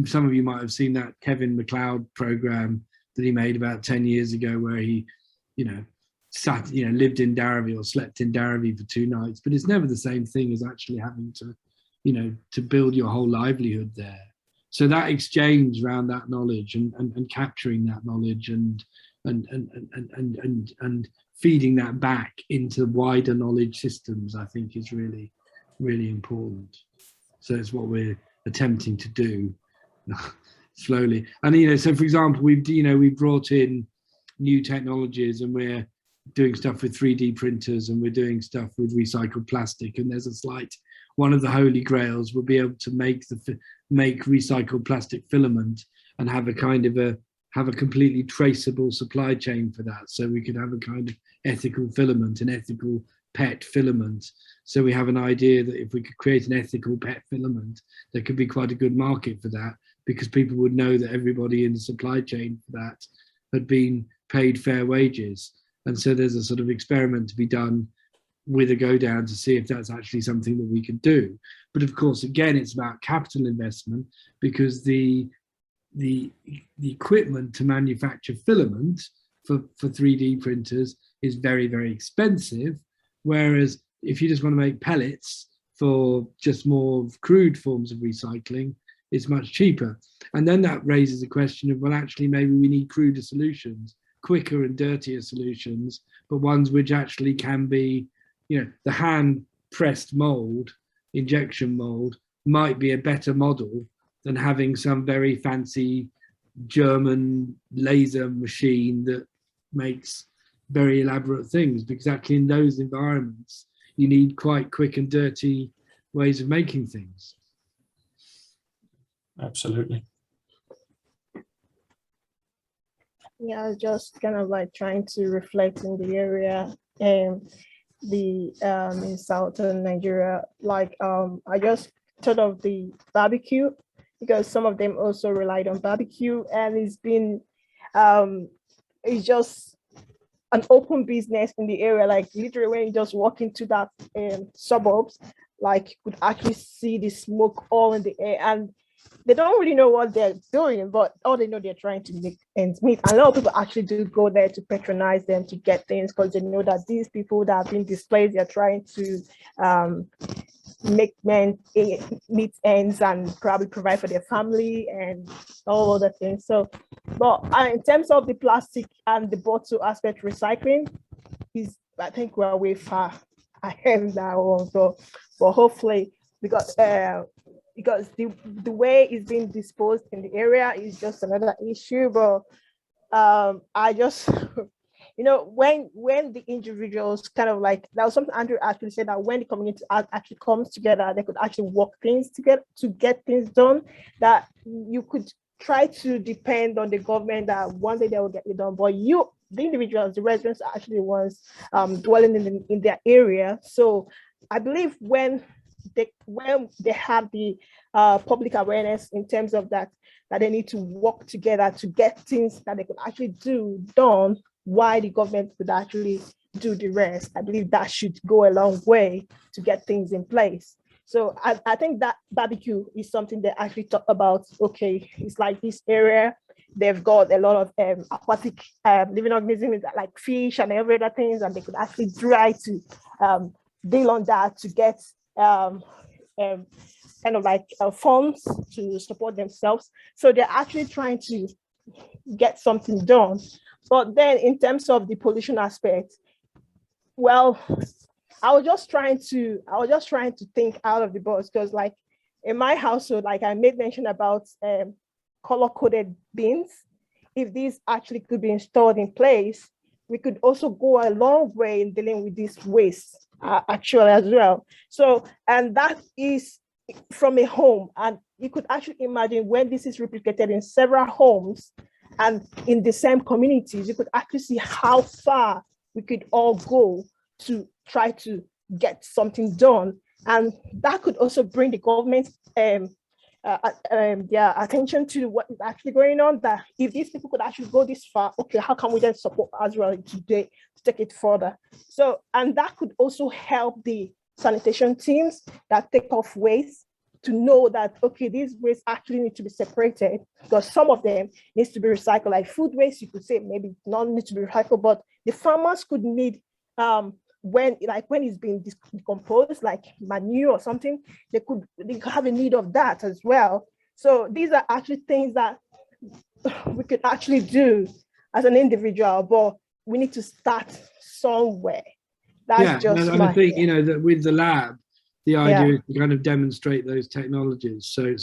some of you might have seen that Kevin MacLeod program that he made about 10 years ago, where he, you know, lived in Dharavi or slept in Dharavi for 2 nights, but it's never the same thing as actually having to, you know, to build your whole livelihood there. So that exchange around that knowledge and capturing that knowledge and feeding that back into wider knowledge systems, I think is really, really important. So it's what we're attempting to do slowly. And, you know, so for example, we've brought in new technologies, and we're doing stuff with 3D printers, and we're doing stuff with recycled plastic. And there's a slight, one of the holy grails will be able to make recycled plastic filament and have a completely traceable supply chain for that. So we could have a kind of ethical filament, an ethical pet filament. So we have an idea that if we could create an ethical pet filament, there could be quite a good market for that, because people would know that everybody in the supply chain for that had been paid fair wages. And so there's a sort of experiment to be done with a go down to see if that's actually something that we could do. But of course, again, it's about capital investment, because the equipment to manufacture filament for 3D printers is very, very expensive. Whereas if you just want to make pellets for just more crude forms of recycling, it's much cheaper. And then that raises the question of, well, actually, maybe we need cruder solutions, quicker and dirtier solutions, but ones which actually can be, you know, the hand pressed mold, injection mold might be a better model than having some very fancy German laser machine that makes very elaborate things, because actually in those environments, you need quite quick and dirty ways of making things. Absolutely. Yeah, I was just kind of like trying to reflect in the area and in southern Nigeria. Like I just thought of the barbecue, because some of them also relied on barbecue, and it's just an open business in the area. Like literally when you just walk into that suburbs, like you could actually see the smoke all in the air, and they don't really know what they're doing, but all they know, they're trying to make ends meet. And a lot of people actually do go there to patronize them to get things, because they know that these people that have been displaced, they're trying to make meet ends and probably provide for their family and all other things. So, but in terms of the plastic and the bottle aspect, recycling I think we're way far ahead of that one. So, but hopefully, because the way it's being disposed in the area is just another issue. But I just, you know, when the individuals kind of like, that was something Andrew actually said, that when the community actually comes together, they could actually work things together to get things done, that you could try to depend on the government that one day they will get it done. But the individuals, the residents are actually the ones dwelling in their area. So I believe when they have the public awareness in terms of that they need to work together to get things that they could actually do done, why the government would actually do the rest. I believe that should go a long way to get things in place. So I think that barbecue is something they actually talk about. Okay, it's like this area, they've got a lot of aquatic living organisms like fish and every other things, and they could actually try to deal on that to get kind of like funds to support themselves. So they're actually trying to get something done. But then in terms of the pollution aspect, well, I was just trying to think out of the box, because like in my household, like I made mention about color-coded bins. If these actually could be installed in place, we could also go a long way in dealing with this waste actually as well. So, and that is from a home, and you could actually imagine when this is replicated in several homes and in the same communities, you could actually see how far we could all go to try to get something done. And that could also bring the government their attention to what is actually going on, that if these people could actually go this far, okay, how can we then support Israel today to take it further? So, and that could also help the sanitation teams that take off waste to know that, okay, these wastes actually need to be separated, because some of them needs to be recycled, like food waste, you could say maybe none need to be recycled, but the farmers could need, when it's being decomposed, like manure or something, they could have a need of that as well. So these are actually things that we could actually do as an individual, but we need to start somewhere. That's and I think, you know, that with the lab, the idea is to kind of demonstrate those technologies. So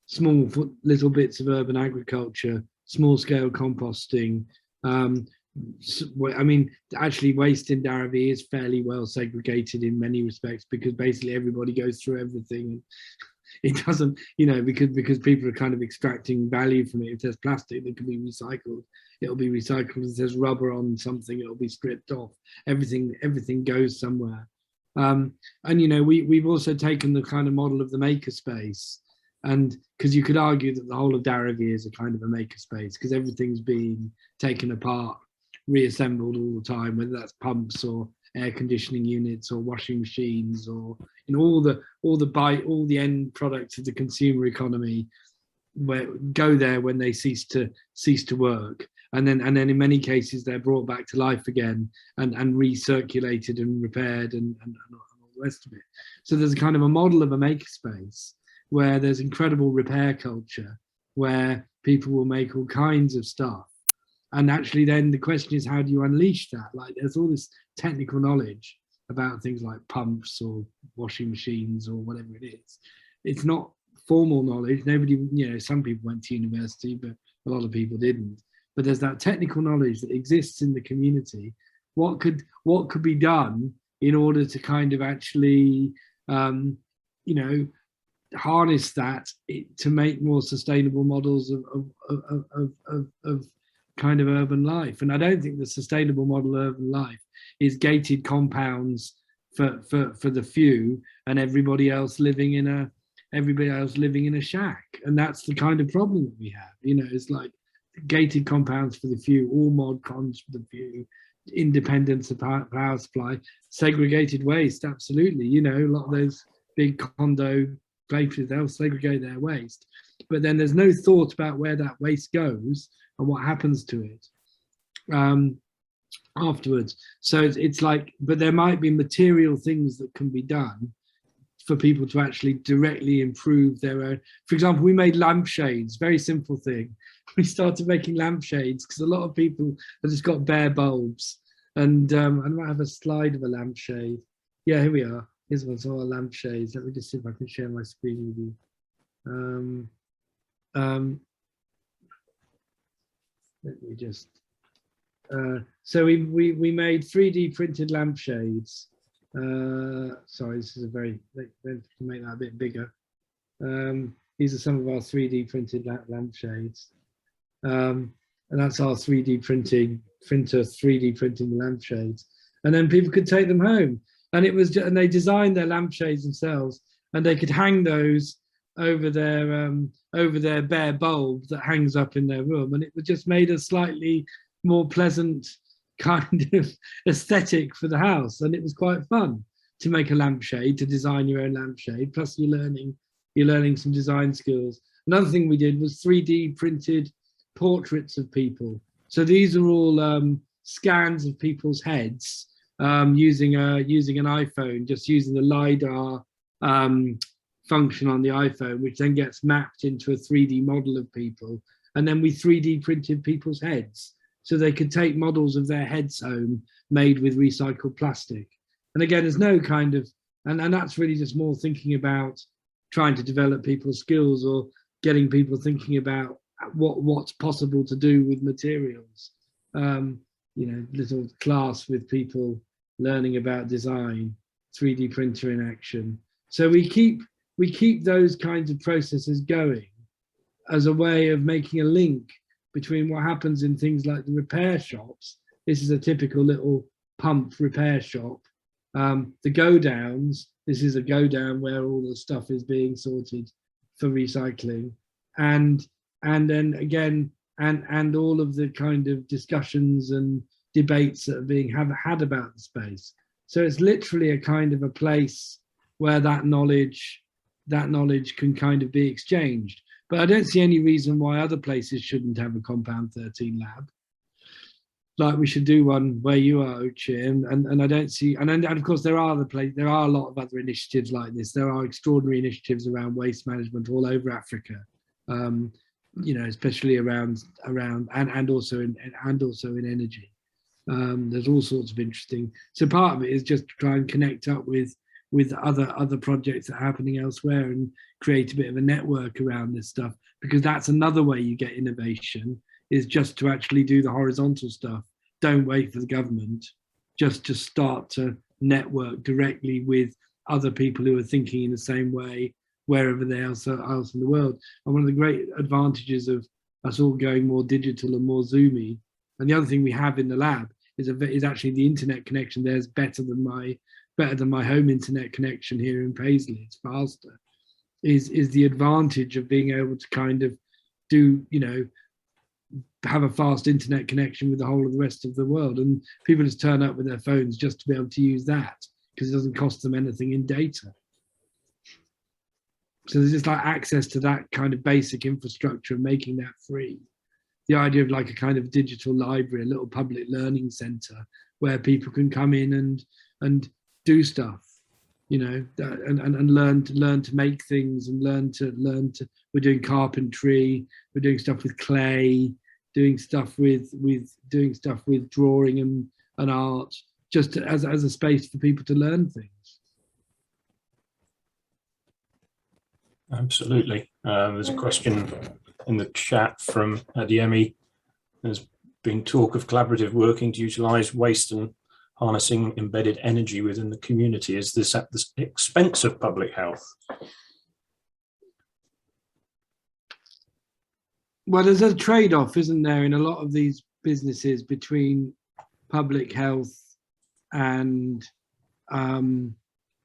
small little bits of urban agriculture, small scale composting. I mean, actually waste in Dharavi is fairly well segregated in many respects, because basically everybody goes through everything. It doesn't, you know, because people are kind of extracting value from it. If there's plastic that can be recycled, it'll be recycled. If there's rubber on something, it'll be stripped off. Everything goes somewhere. And you know, we've also taken the kind of model of the makerspace, and because you could argue that the whole of Dharavi is a kind of a makerspace, because everything's being taken apart, reassembled all the time, whether that's pumps or air conditioning units or washing machines, or you know, all the end products of the consumer economy where go there when they cease to work, and then in many cases they're brought back to life again and recirculated and repaired and all the rest of it. So there's a kind of a model of a makerspace where there's incredible repair culture, where people will make all kinds of stuff. And actually then the question is, how do you unleash that? Like there's all this technical knowledge about things like pumps or washing machines or whatever it is. It's not formal knowledge. Nobody, you know, some people went to university, but a lot of people didn't. But there's that technical knowledge that exists in the community. What could be done in order to kind of actually, you know, harness that to make more sustainable models of kind of urban life? And I don't think the sustainable model of urban life is gated compounds for the few and everybody else living in a shack. And that's the kind of problem that we have. You know, it's like gated compounds for the few, all mod cons for the few, independence of power supply, segregated waste, absolutely. You know, a lot of those big condo places, they'll segregate their waste, but then there's no thought about where that waste goes and what happens to it afterwards. So it's like, but there might be material things that can be done for people to actually directly improve their own. For example, we made lampshades, very simple thing. We started making lampshades because a lot of people have just got bare bulbs. And I might have a slide of a lampshade. Yeah, here we are. Here's one, so our lampshades. Let me just see if I can share my screen with you. Let me just. So we made 3D printed lampshades. Sorry, this is a very, to make that a bit bigger. These are some of our 3D printed lampshades. And that's our 3D printing printer, 3D printing lampshades. And then people could take them home. And it was, and they designed their lampshades themselves, and they could hang those over their bare bulb that hangs up in their room. And it just made a slightly more pleasant kind of aesthetic for the house. And it was quite fun to make a lampshade, to design your own lampshade. Plus you're learning some design skills. Another thing we did was 3D printed portraits of people. So these are all scans of people's heads using an iPhone, just using the LiDAR function on the iPhone, which then gets mapped into a 3D model of people. And then we 3D printed people's heads. So they could take models of their heads home made with recycled plastic. And again, there's no kind of, and that's really just more thinking about trying to develop people's skills or getting people thinking about what's possible to do with materials. You know, little class with people learning about design, 3D printer in action. So we keep those kinds of processes going as a way of making a link between what happens in things like the repair shops. This is a typical little pump repair shop. The go downs, this is a go down where all the stuff is being sorted for recycling. And then again, and all of the kind of discussions and debates that are being had about the space. So it's literally a kind of a place where that knowledge can kind of be exchanged. But I don't see any reason why other places shouldn't have a Compound 13 lab. Like we should do one where you are, Ushay, and I don't see, and of course there are a lot of other initiatives like this. There are extraordinary initiatives around waste management all over Africa, you know, especially around and also in energy. There's all sorts of interesting. So part of it is just to try and connect up with other projects that are happening elsewhere and create a bit of a network around this stuff, because that's another way you get innovation, is just to actually do the horizontal stuff. Don't wait for the government, just to start to network directly with other people who are thinking in the same way wherever they are else in the world. And one of the great advantages of us all going more digital and more Zoomy, and the other thing we have in the lab is actually the internet connection there is better than my home internet connection here in Paisley. It's faster. Is the advantage of being able to kind of do, you know, have a fast internet connection with the whole of the rest of the world, and people just turn up with their phones just to be able to use that because it doesn't cost them anything in data. So there's just like access to that kind of basic infrastructure and making that free. The idea of like a kind of digital library, a little public learning center where people can come in and do stuff, you know, and learn to make things and learn to. We're doing carpentry, we're doing stuff with clay, doing stuff with drawing and art, just as a space for people to learn things. Absolutely. There's a question in the chat from Adiemi. There's been talk of collaborative working to utilize waste and harnessing embedded energy within the community. Is this at the expense of public health? Well, there's a trade-off, isn't there, in a lot of these businesses between public health and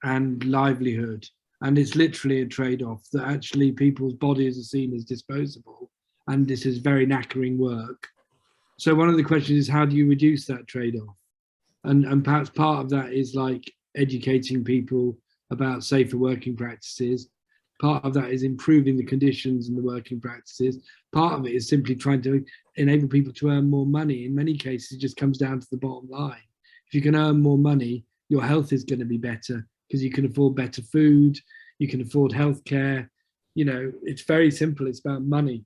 livelihood. And it's literally a trade-off that actually people's bodies are seen as disposable, and this is very knackering work. So one of the questions is, how do you reduce that trade-off? And perhaps part of that is like educating people about safer working practices. Part of that is improving the conditions and the working practices. Part of it is simply trying to enable people to earn more money. In many cases, it just comes down to the bottom line. If you can earn more money, your health is going to be better because you can afford better food, you can afford healthcare. You know, it's very simple. It's about money.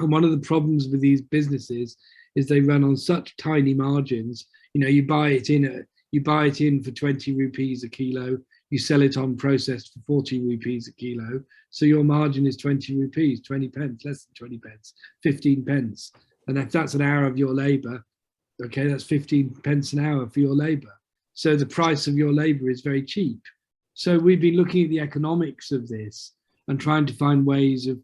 And one of the problems with these businesses is they run on such tiny margins. You know, you buy it in for 20 rupees a kilo, you sell it on processed for 40 rupees a kilo. So your margin is 20 rupees, 20 pence, less than 20 pence, 15 pence. And if that's an hour of your labor, okay, that's 15 pence an hour for your labor. So the price of your labor is very cheap. So we've been looking at the economics of this and trying to find ways of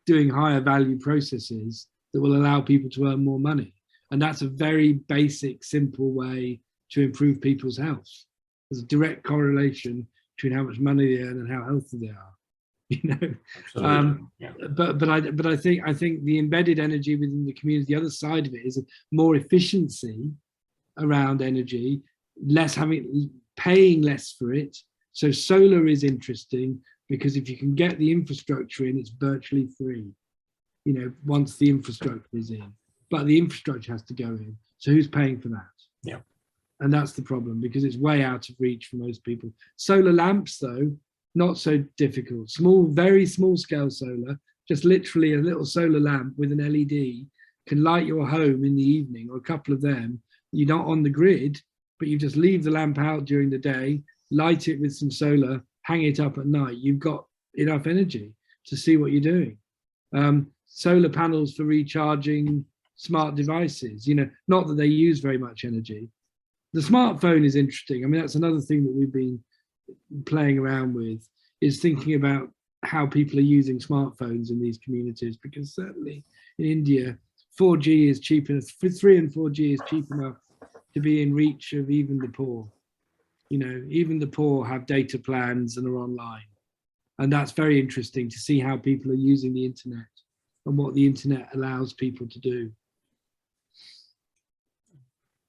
doing higher value processes that will allow people to earn more money. And that's a very basic, simple way to improve people's health. There's a direct correlation between how much money they earn and how healthy they are. You know, yeah. But I think the embedded energy within the community, the other side of it is more efficiency around energy, paying less for it. So solar is interesting because if you can get the infrastructure in, it's virtually free. you know, once the infrastructure is in. But the infrastructure has to go in. So who's paying for that? Yeah. And that's the problem, because it's way out of reach for most people. Solar lamps, though, not so difficult. Small, very small scale solar, just literally a little solar lamp with an LED can light your home in the evening, or a couple of them. You're not on the grid, but you just leave the lamp out during the day, light it with some solar, hang it up at night. You've got enough energy to see what you're doing. Solar panels for recharging smart devices, you know, not that they use very much energy. The smartphone is interesting. I mean, that's another thing that we've been playing around with, is thinking about how people are using smartphones in these communities, because certainly in India, 4G is cheap enough, 3 and 4G is cheap enough to be in reach of even the poor. You know, even the poor have data plans and are online. And that's very interesting to see how people are using the internet and what the internet allows people to do.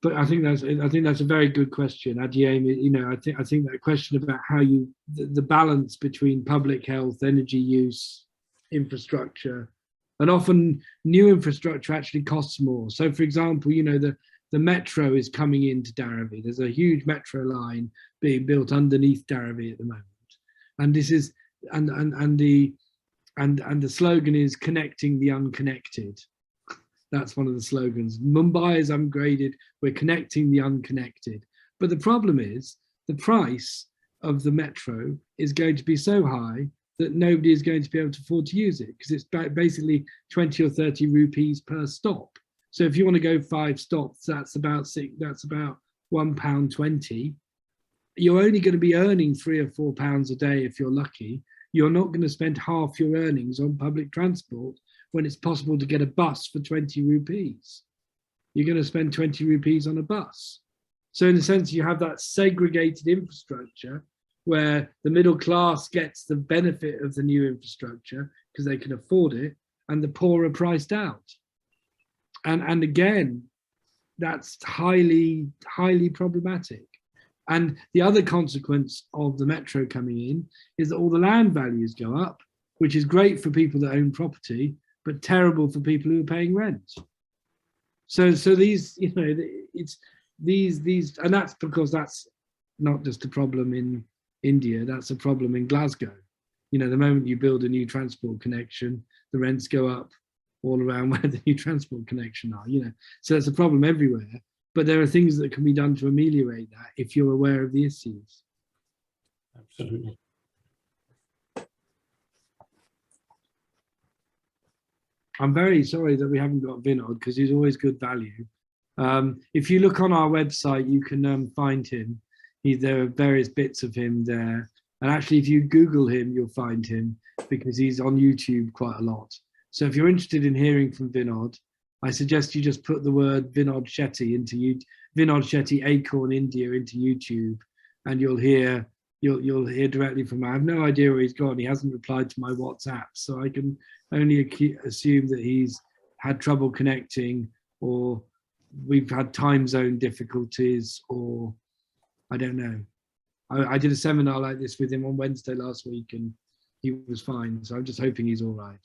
But I think that's a very good question, Adiyemi. You know, I think that question about how the balance between public health, energy use, infrastructure, and often new infrastructure actually costs more. So, for example, you know, the metro is coming into Dharavi. There's a huge metro line being built underneath Dharavi at the moment, and this is and the slogan is connecting the unconnected. That's one of the slogans. Mumbai is upgraded. We're connecting the unconnected. But the problem is the price of the metro is going to be so high that nobody is going to be able to afford to use it, because it's basically 20 or 30 rupees per stop. So if you want to go 5 stops, that's about £1.20. You're only going to be earning £3 or £4 a day if you're lucky. You're not going to spend half your earnings on public transport when it's possible to get a bus for 20 rupees. You're going to spend 20 rupees on a bus. So in a sense, you have that segregated infrastructure where the middle class gets the benefit of the new infrastructure because they can afford it, and the poor are priced out. And again, that's highly, highly problematic. And the other consequence of the metro coming in is that all the land values go up, which is great for people that own property, but terrible for people who are paying rent. So these, you know, it's these, and that's because that's not just a problem in India, that's a problem in Glasgow. You know, the moment you build a new transport connection, the rents go up all around where the new transport connection are, you know. So it's a problem everywhere, but there are things that can be done to ameliorate that if you're aware of the issues. Absolutely. I'm very sorry that we haven't got Vinod, because he's always good value. If you look on our website, you can find him. There are various bits of him there. And actually, if you Google him, you'll find him, because he's on YouTube quite a lot. So if you're interested in hearing from Vinod, I suggest you just put the word Vinod Shetty into Vinod Shetty Acorn India into YouTube, and you'll hear directly from him. I have no idea where he's gone. He hasn't replied to my WhatsApp, so I can only assume that he's had trouble connecting, or we've had time zone difficulties, or I don't know. I did a seminar like this with him on Wednesday last week, and he was fine. So I'm just hoping he's all right.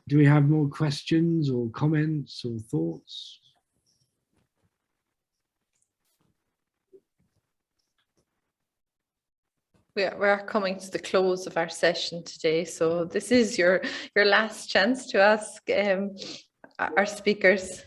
Do we have more questions or comments or thoughts? We are coming to the close of our session today, so this is your last chance to ask our speakers.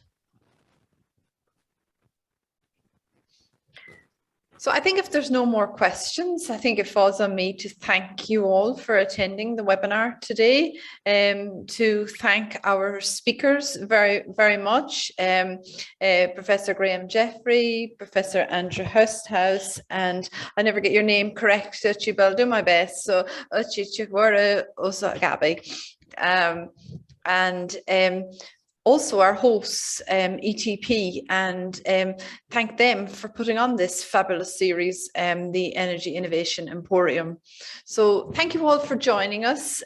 So I think if there's no more questions, I think it falls on me to thank you all for attending the webinar today, to thank our speakers very, very much, Professor Graham Jeffery, Professor Andrew Hursthouse, and I never get your name correct, Uchi, but I'll do my best. So Ushay Chikura, and also our hosts, ETP, and thank them for putting on this fabulous series, the Energy Innovation Emporium. So thank you all for joining us.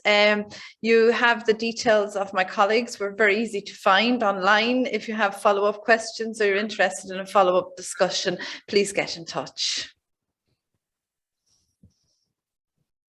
You have the details of my colleagues. We're very easy to find online. If you have follow-up questions or you're interested in a follow-up discussion, please get in touch.